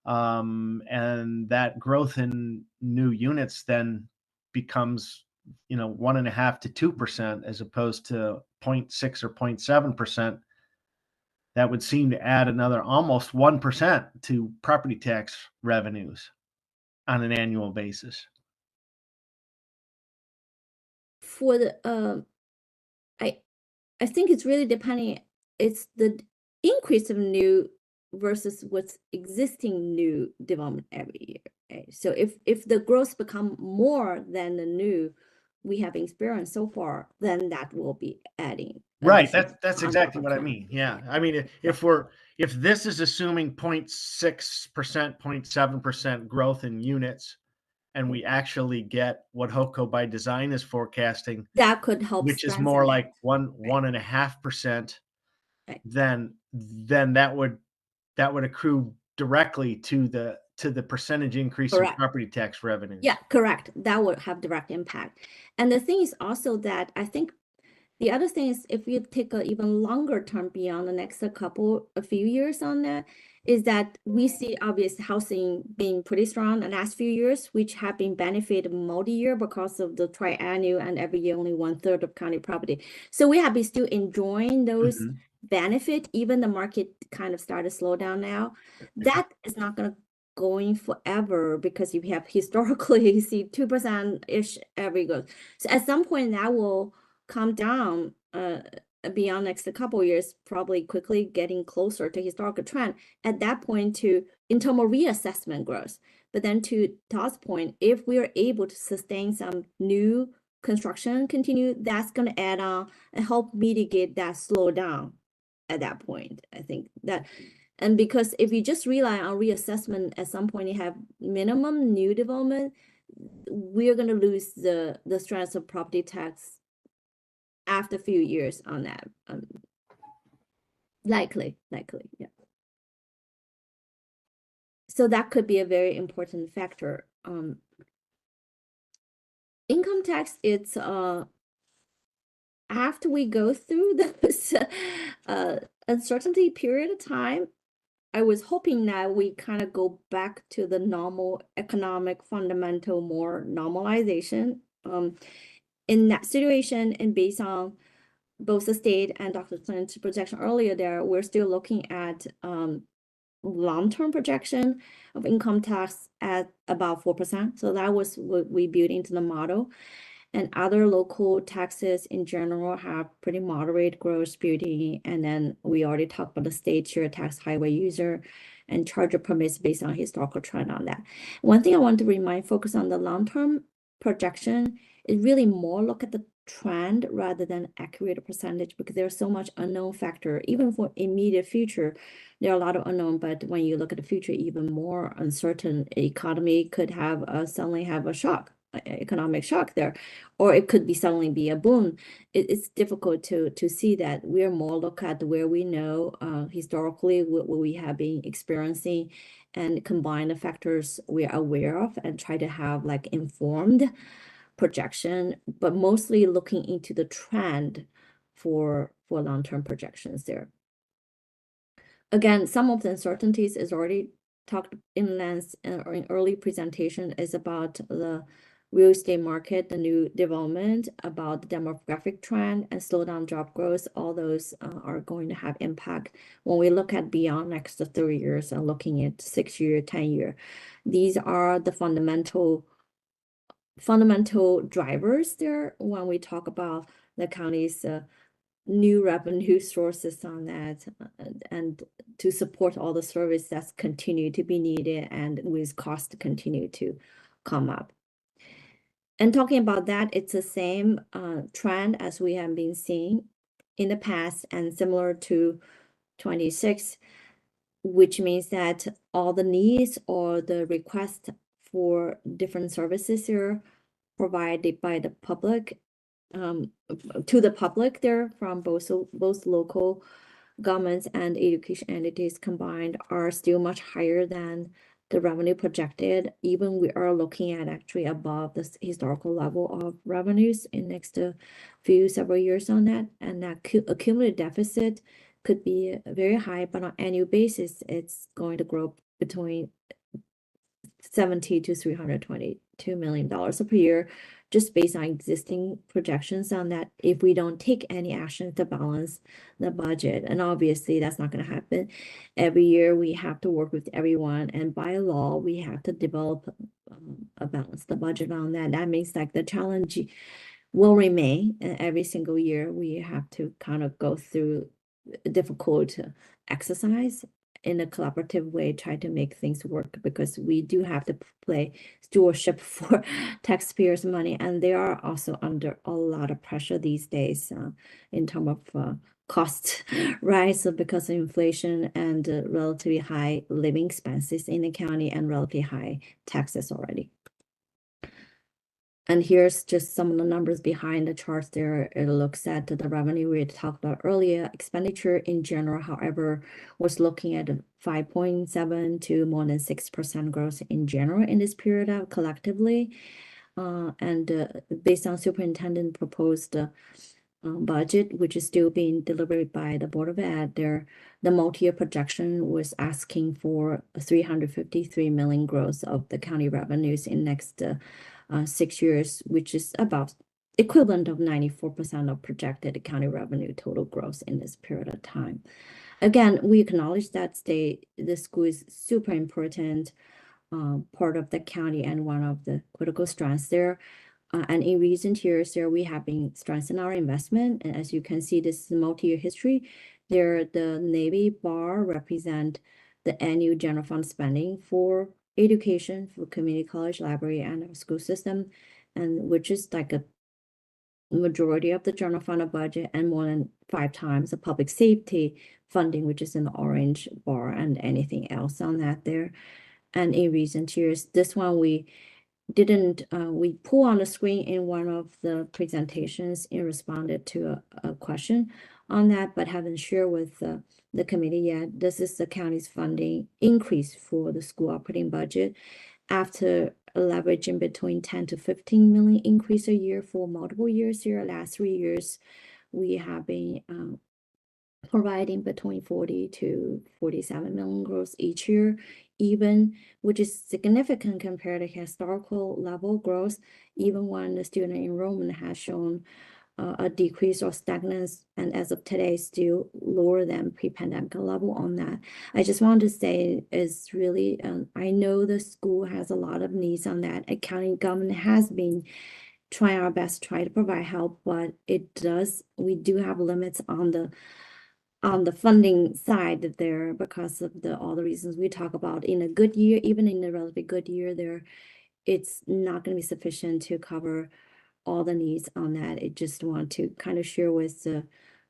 and that growth in new units then becomes, 1.5% to 2% as opposed to 0.6 or 0.7%, that would seem to add another almost 1% to property tax revenues on an annual basis. For the I think it's really depending. It's the increase of new versus what's existing new development every year. Right? So if the growth become more than the new we have experienced so far, then that will be adding. Right. That's exactly what I mean. Yeah. I mean, if this is assuming 0.6%, 0.7% growth in units, and we actually get what HOCO by design is forecasting, that could help, which is more like 1.5%, right. then that would accrue directly to the percentage increase in property tax revenues. Yeah, correct. That would have direct impact. And the thing is also that I think the other thing is if you take an even longer term beyond the next a few years on that, is that we see obvious housing being pretty strong the last few years, which have been benefited multi-year because of the triennial and every year only 1/3 of county property. So we have been still enjoying those benefit, even the market kind of started to slow down now. That is not going to going forever because you have historically see 2%-ish every growth. So at some point that will come down beyond next couple of years, probably quickly getting closer to historical trend at that point in terms of reassessment growth. But then to Todd's point, if we are able to sustain some new construction continue, that's going to add on and help mitigate that slowdown at that point. I think that And because if you just rely on reassessment, at some point you have minimum new development, we're going to lose the strength of property tax after a few years on that. Likely, yeah. So that could be a very important factor. Income tax, it's after we go through this uncertainty period of time, I was hoping that we kind of go back to the normal economic fundamental, more normalization. In that situation, and based on both the state and Dr. Clint's projection earlier there, we're still looking at long-term projection of income tax at about 4%. So that was what we built into the model. And other local taxes in general have pretty moderate growth building. And then we already talked about the state share tax highway user and charger permits based on historical trend on that. One thing I want to focus on the long-term projection is really more look at the trend rather than accurate percentage, because there's so much unknown factor. Even for immediate future, there are a lot of unknown, but when you look at the future, even more uncertain. Economy could have suddenly have a shock, economic shock there, or it could be suddenly be a boom. It's difficult to see that. We're more look at where we know historically what we have been experiencing and combine the factors we're aware of and try to have like informed projection, but mostly looking into the trend for long-term projections there. Again, some of the uncertainties is already talked in length or in early presentation is about the real estate market, the new development, about the demographic trend and slowdown job growth. All those are going to have impact when we look at beyond next 30 years and looking at 6 year, 10 year. These are the fundamental drivers there when we talk about the county's new revenue sources on that, and to support all the service that's continue to be needed and with cost to continue to come up. And talking about that, it's the same trend as we have been seeing in the past and similar to 26, which means that all the needs or the requests for different services here provided by the public to the public there from both local governments and education entities combined are still much higher than the revenue projected. Even we are looking at actually above the historical level of revenues in next several years on that, and that accumulated deficit could be very high, but on annual basis, it's going to grow between $70 to $322 million per year, just based on existing projections on that, if we don't take any action to balance the budget. And obviously that's not going to happen. Every year we have to work with everyone, and by law we have to develop a balanced budget on that. That means like the challenge will remain, and every single year we have to kind of go through a difficult exercise in a collaborative way, try to make things work, because we do have to play stewardship for taxpayers' money, and they are also under a lot of pressure these days in terms of cost rise because of inflation and relatively high living expenses in the county and relatively high taxes already. And here's just some of the numbers behind the charts there. It looks at the revenue we had talked about earlier. Expenditure in general, however, was looking at 5.7 to more than 6% growth in general in this period of collectively. And based on superintendent proposed budget, which is still being delivered by the Board of Ed, the multi-year projection was asking for 353 million growth of the county revenues in next 6 years, which is about equivalent of 94% of projected county revenue total growth in this period of time. Again, we acknowledge that the school is super important part of the county and one of the critical strengths there. And in recent years there, we have been strengthening our investment. And as you can see, this is multi-year history. There, the navy bar represent the annual general fund spending for education, for community college, library, and our school system, and which is like a majority of the general fund budget and more than 5 times the public safety funding, which is in the orange bar, and anything else on that there. And in recent years, this one we didn't, we pull on the screen in one of the presentations and responded to a question on that, but haven't shared with the committee yet. This is the county's funding increase for the school operating budget after leveraging between 10 to 15 million increase a year for multiple years here. Last 3 years, we have been providing between 40 to 47 million growth each year, even, which is significant compared to historical level growth, even when the student enrollment has shown a decrease or stagnance, and as of today, still lower than pre-pandemic level on that. I just want to say is really, I know the school has a lot of needs on that. A county government has been trying our best to try to provide help, but we do have limits on the funding side there because of all the reasons we talk about. In a good year, even in a relatively good year there, it's not going to be sufficient to cover all the needs on that. I just want to kind of share with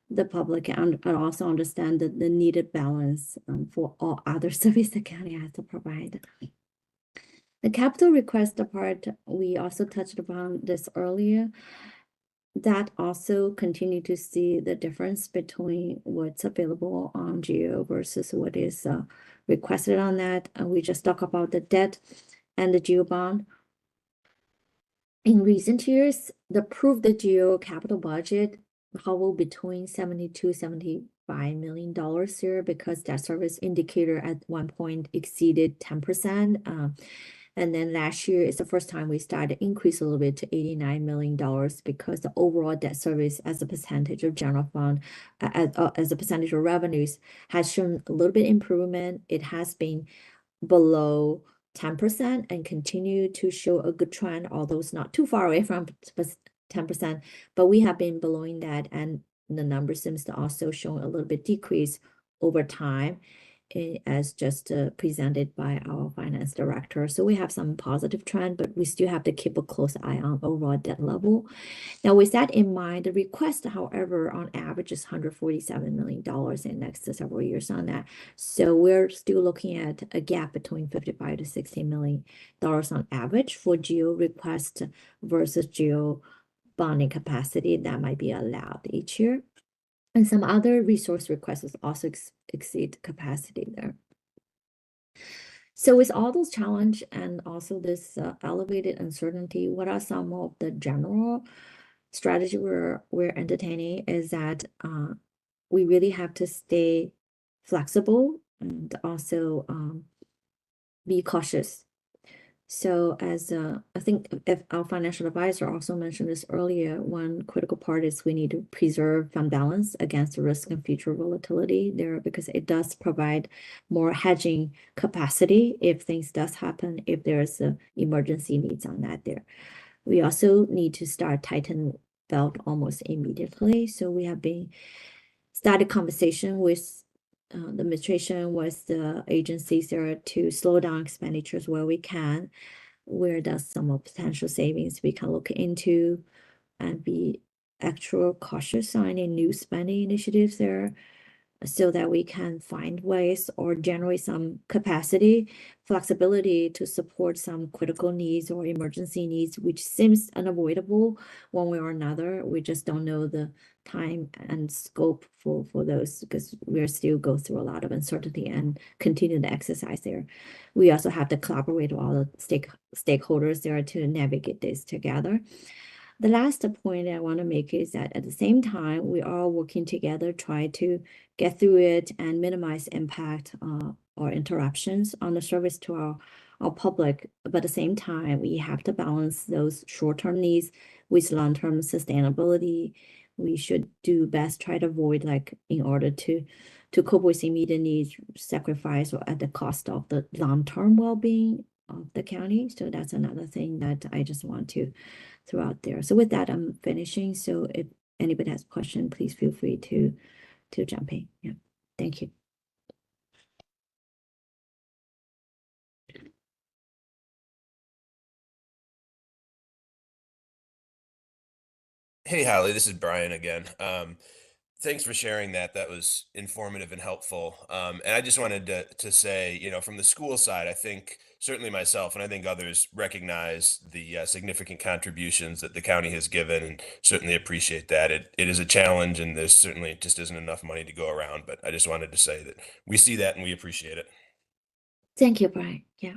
the public and also understand the needed balance for all other services the county has to provide. The capital request part, we also touched upon this earlier. That also continue to see the difference between what's available on GEO versus what is requested on that. We just talk about the debt and the GEO bond. In recent years, the GEO capital budget hover between $72-75 million here because debt service indicator at one point exceeded 10%. And then last year is the first time we started to increase a little bit to $89 million because the overall debt service as a percentage of general fund, as a percentage of revenues, has shown a little bit improvement. It has been below 10% and continue to show a good trend, although it's not too far away from 10%, but we have been below that, and the number seems to also show a little bit decrease over time, as just presented by our finance director. So we have some positive trend, but we still have to keep a close eye on overall debt level. Now, with that in mind, the request, however, on average is $147 million in next to several years on that. So we're still looking at a gap between $55 to $60 million on average for GEO request versus GEO bonding capacity that might be allowed each year. And some other resource requests also exceed capacity there. So with all those challenges and also this elevated uncertainty, what are some of the general strategy we're entertaining is that we really have to stay flexible and also be cautious. So as I think if our financial advisor also mentioned this earlier, one critical part is we need to preserve fund balance against the risk and future volatility there, because it does provide more hedging capacity if things does happen, if there's emergency needs on that there. We also need to start tightening belt almost immediately. So we have been started conversation with the administration, with the agencies there to slow down expenditures where we can, where there's some potential savings we can look into, and be extra cautious on any new spending initiatives there, so that we can find ways or generate some capacity, flexibility to support some critical needs or emergency needs, which seems unavoidable one way or another. We just don't know the time and scope for those, because we're still go through a lot of uncertainty and continue the exercise there. We also have to collaborate with all the stakeholders there to navigate this together. The last point I want to make is that at the same time, we are working together, try to get through it and minimize impact or interruptions on the service to our public. But at the same time, we have to balance those short-term needs with long-term sustainability. We should do best, try to avoid, like, in order to cope with immediate needs, sacrifice or at the cost of the long-term well-being of the county. So that's another thing that I just want to throw out there. So with that, I'm finishing. So if anybody has a question, please feel free to jump in. Yeah, thank you. Hey, Holly, this is Brian again. Thanks for sharing that. That was informative and helpful. And I just wanted to say, from the school side, I think certainly myself and I think others recognize the significant contributions that the county has given and certainly appreciate that. It is a challenge and there's certainly just isn't enough money to go around. But I just wanted to say that we see that and we appreciate it. Thank you, Brian. Yeah.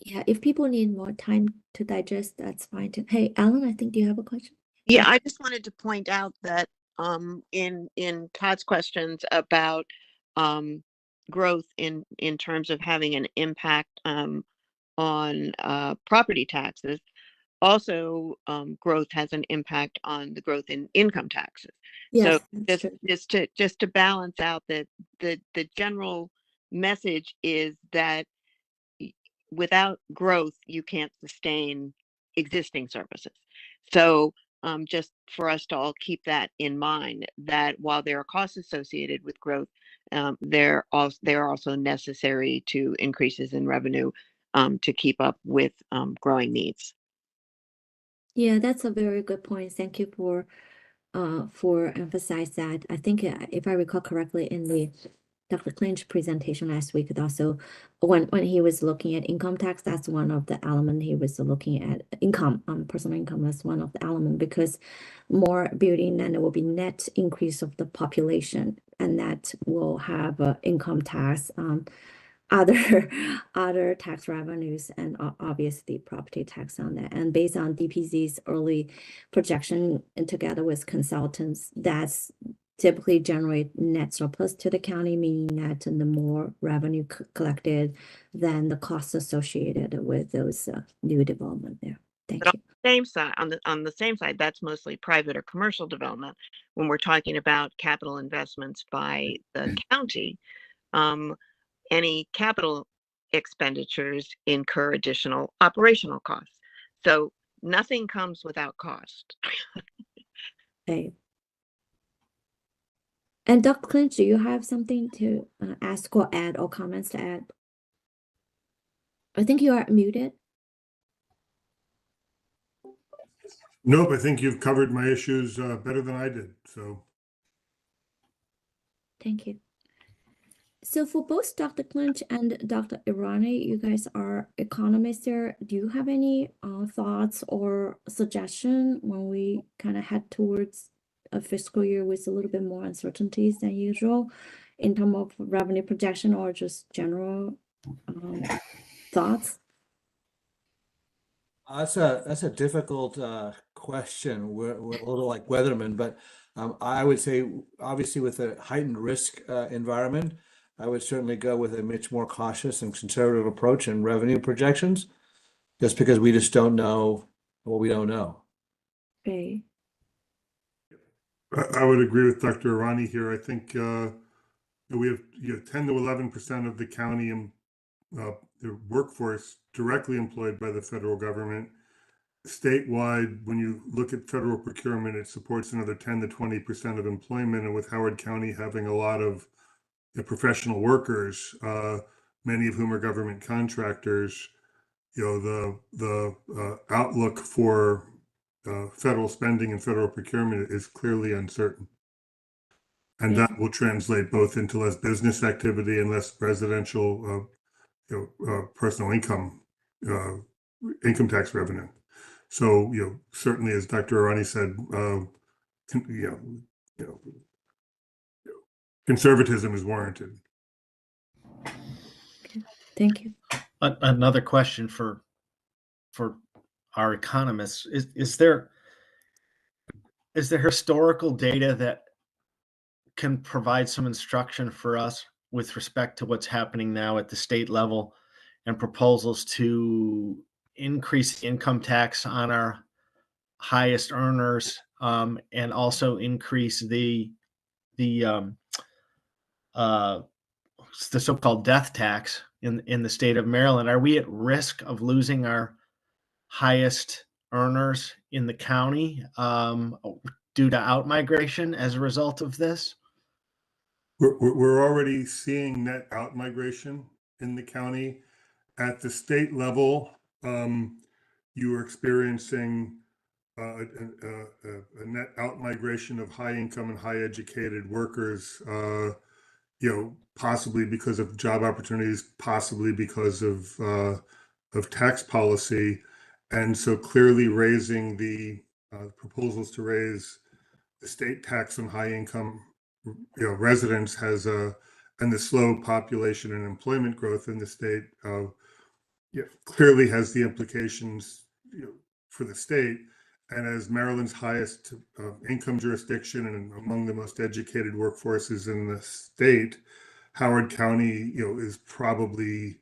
Yeah, if people need more time to digest, that's fine too. Hey, Alan, I think you have a question? Yeah, I just wanted to point out that in Todd's questions about growth in terms of having an impact on property taxes, also growth has an impact on the growth in income taxes. Yes, So that's true. just to balance out that the general message is that without growth, you can't sustain existing services. So just for us to all keep that in mind, that while there are costs associated with growth, they are also necessary to increases in revenue to keep up with growing needs. Yeah, that's a very good point. Thank you for emphasize that. I think if I recall correctly in the Dr. Clinch presentation last week, also when he was looking at income tax, that's one of the element he was looking at income, personal income as one of the element, because more building and it will be net increase of the population, and that will have income tax, other other tax revenues, and obviously property tax on that. And based on DPZ's early projection and together with consultants, that's typically generate net surplus to the county, meaning that the more revenue collected than the costs associated with those new development there. Thank But you. on the same side, that's mostly private or commercial development. When we're talking about capital investments by the county, any capital expenditures incur additional operational costs. So nothing comes without cost. Okay. And Dr. Clinch, do you have something to ask or add or comments to add? I think you are muted. Nope, I think you've covered my issues better than I did. So thank you. So for both Dr. Clinch and Dr. Irani, you guys are economists there. Do you have any thoughts or suggestion when we kind of head towards a fiscal year with a little bit more uncertainties than usual in terms of revenue projection or just general thoughts? That's a difficult question. We're a little like weathermen, but I would say obviously with a heightened risk environment, I would certainly go with a much more cautious and conservative approach in revenue projections, just because we just don't know what we don't know. Okay. I would agree with Dr. Irani here. I think we have 10 to 11% of the county the workforce directly employed by the federal government. Statewide, when you look at federal procurement, it supports another 10 to 20% of employment. And with Howard County having a lot of professional workers, many of whom are government contractors, the outlook for federal spending and federal procurement is clearly uncertain. And that will translate both into less business activity and less residential personal income tax revenue. So certainly, as Dr. Irani said, conservatism is warranted. Okay. Thank you. Another question for our economists is there historical data that can provide some instruction for us with respect to what's happening now at the state level and proposals to increase the income tax on our highest earners, and also increase the so-called death tax in the state of Maryland? Are we at risk of losing our highest earners in the county due to outmigration as a result of this? We're already seeing net outmigration in the county. At the state level, you are experiencing a net out-migration of high-income and high-educated workers, possibly because of job opportunities, possibly because of tax policy. And so clearly raising the proposals to raise the state tax on high-income residents and the slow population and employment growth in the state clearly has the implications for the state. And as Maryland's highest income jurisdiction and among the most educated workforces in the state, Howard County, is probably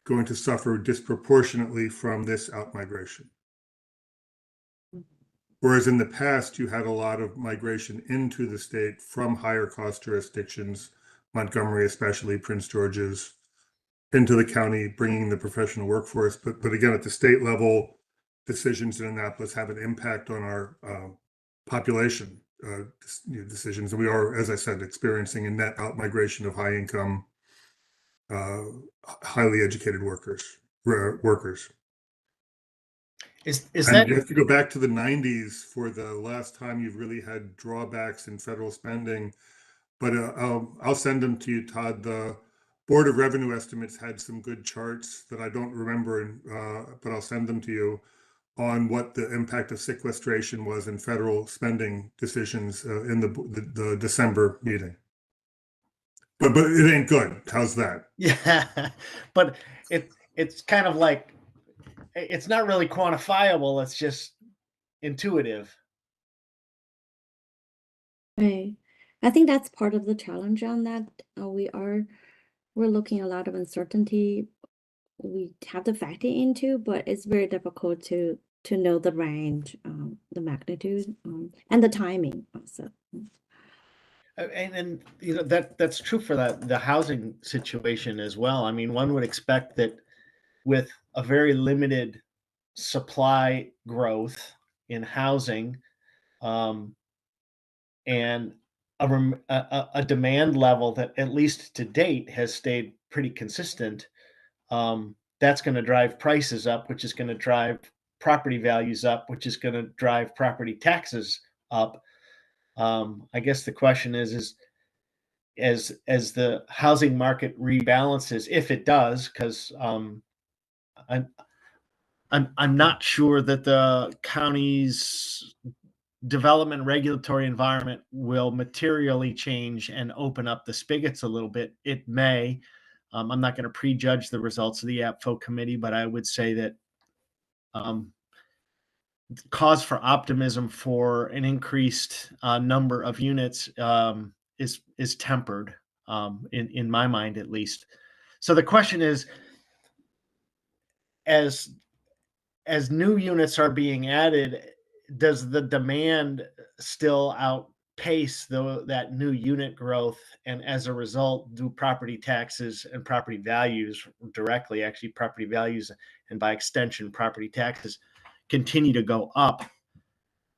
going to suffer disproportionately from this outmigration. Whereas in the past, you had a lot of migration into the state from higher cost jurisdictions, Montgomery, especially Prince George's, into the county, bringing the professional workforce. But again, at the state level, decisions in Annapolis have an impact on our population decisions. And we are, as I said, experiencing a net outmigration of high income, highly educated workers. Is And that you have to go back to the 90s for the last time you've really had drawbacks in federal spending. But I'll send them to you, Todd. The Board of Revenue Estimates had some good charts that I don't remember, but I'll send them to you on what the impact of sequestration was in federal spending decisions in the December meeting. But it ain't good. How's that? Yeah, but it's kind of like, it's not really quantifiable. It's just intuitive. Right. I think that's part of the challenge on that. We're looking at a lot of uncertainty. We have to factor into, but it's very difficult to know the range, the magnitude, and the timing also. And that's true for the housing situation as well. I mean, one would expect that with a very limited supply growth in housing, and a demand level that at least to date has stayed pretty consistent, that's going to drive prices up, which is going to drive property values up, which is going to drive property taxes up. I guess the question is as the housing market rebalances, if it does, because I'm not sure that the county's development regulatory environment will materially change and open up the spigots a little bit. It may. I'm not going to prejudge the results of the AFFO committee, but I would say that cause for optimism for an increased number of units is tempered, in my mind at least. So the question is, as new units are being added, does the demand still outpace that new unit growth? And as a result, do property taxes and property values directly, actually property values and by extension property taxes, continue to go up,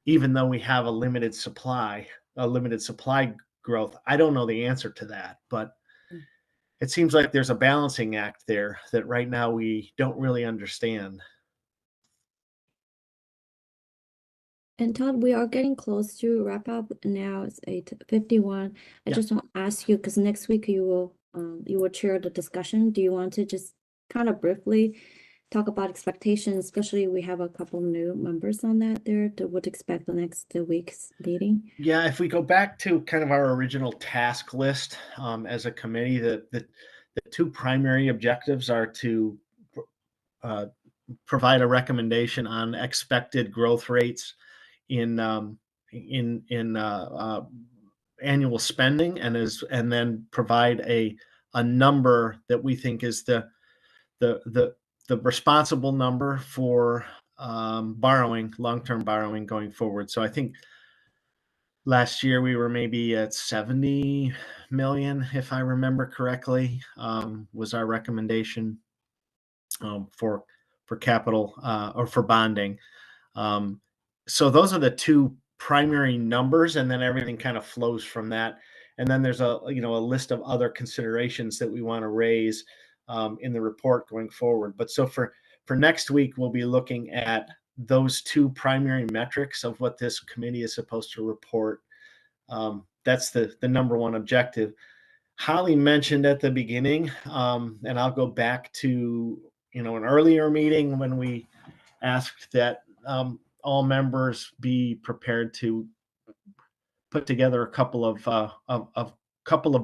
even though we have a limited supply growth? I don't know the answer to that, but it seems like there's a balancing act there that right now we don't really understand. And Todd, we are getting close to wrap up now. It's 8:51. I Yeah. just want to ask you, because next week you will chair the discussion. Do you want to just kind of briefly talk about expectations, especially we have a couple new members on that there to what to expect the next week's meeting? Yeah, if we go back to kind of our original task list as a committee, the two primary objectives are to provide a recommendation on expected growth rates in annual spending, and then provide a number that we think is the responsible number for borrowing, long-term borrowing going forward. So I think last year we were maybe at 70 million, if I remember correctly, was our recommendation for capital or for bonding. So those are the two primary numbers, and then everything kind of flows from that. And then there's a list of other considerations that we want to raise in the report going forward. But so for next week, we'll be looking at those two primary metrics of what this committee is supposed to report. That's the number one objective. Holly mentioned at the beginning, and I'll go back to an earlier meeting when we asked that all members be prepared to put together a couple of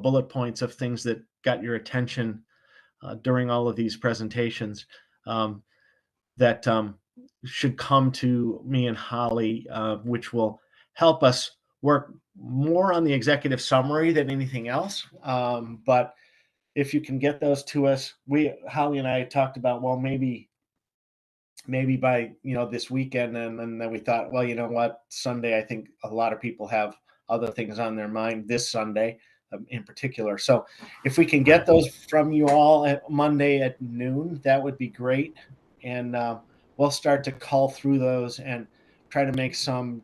bullet points of things that got your attention during all of these presentations that should come to me and Holly, which will help us work more on the executive summary than anything else. But if you can get those to us, Holly and I talked about, well, maybe by this weekend, and then we thought, well, you know what, Sunday, I think a lot of people have other things on their mind this Sunday in particular. So if we can get those from you all at Monday at noon, that would be great. And we'll start to call through those and try to make some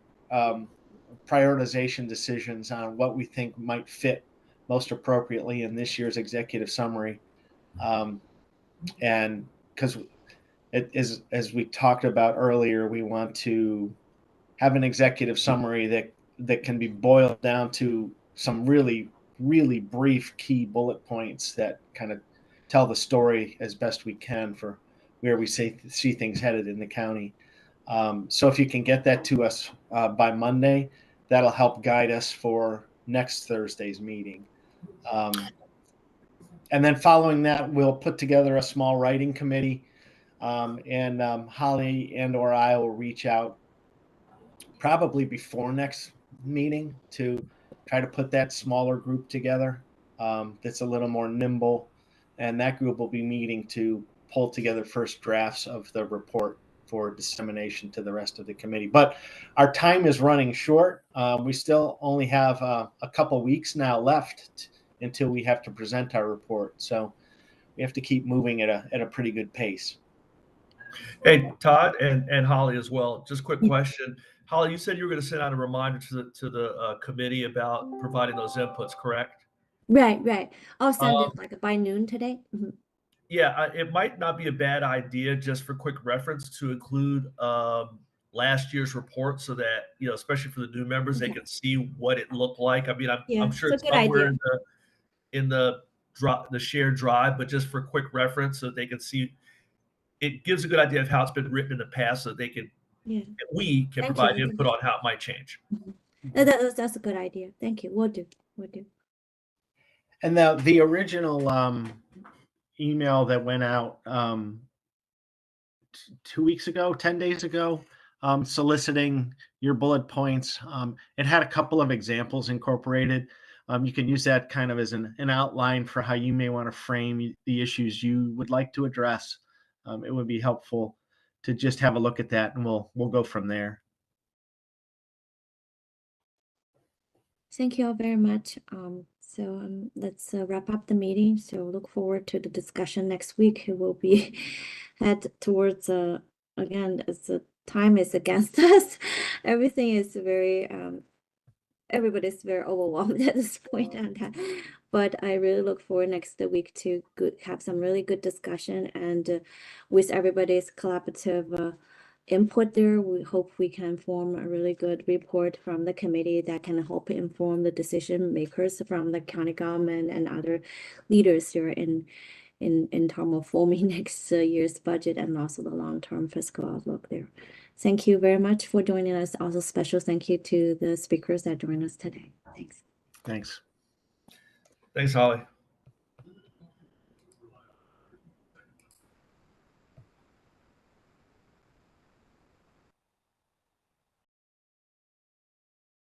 prioritization decisions on what we think might fit most appropriately in this year's executive summary. And because as we talked about earlier, we want to have an executive summary that can be boiled down to some really, really brief key bullet points that kind of tell the story as best we can for where we see things headed in the county. So if you can get that to us by Monday, that'll help guide us for next Thursday's meeting. And then following that, we'll put together a small writing committee, and Holly and/or I will reach out probably before next meeting to try to put that smaller group together that's a little more nimble. And that group will be meeting to pull together first drafts of the report for dissemination to the rest of the committee. But our time is running short. We still only have a couple weeks now left until we have to present our report. So we have to keep moving at a pretty good pace. Hey, Todd and Holly as well. Just a quick question. Holly, you said you were going to send out a reminder to the committee about providing those inputs, correct? Right. I'll send it like by noon today. Mm-hmm. Yeah, it might not be a bad idea, just for quick reference, to include last year's report so that, especially for the new members, they can see what it looked like. I mean, I'm sure it's somewhere in the shared drive, but just for quick reference so they can see. It gives a good idea of how it's been written in the past, so they can, we can provide input on how it might change. Mm-hmm. That's a good idea. Thank you. We'll do. And the original email that went out 2 weeks ago, 10 days ago, soliciting your bullet points, it had a couple of examples incorporated. You can use that kind of as an outline for how you may want to frame the issues you would like to address. It would be helpful to just have a look at that, and we'll go from there. Thank you all very much. So let's wrap up the meeting. So look forward to the discussion next week. It will be head towards again, as the time is against us. Everything is very everybody's very overwhelmed at this point on that. But I really look forward next week to have some really good discussion, and with everybody's collaborative input there, we hope we can form a really good report from the committee that can help inform the decision makers from the county government and other leaders here in terms of forming next year's budget and also the long-term fiscal outlook there. Thank you very much for joining us. Also, special thank you to the speakers that joined us today. Thanks. Thanks. Thanks, Holly.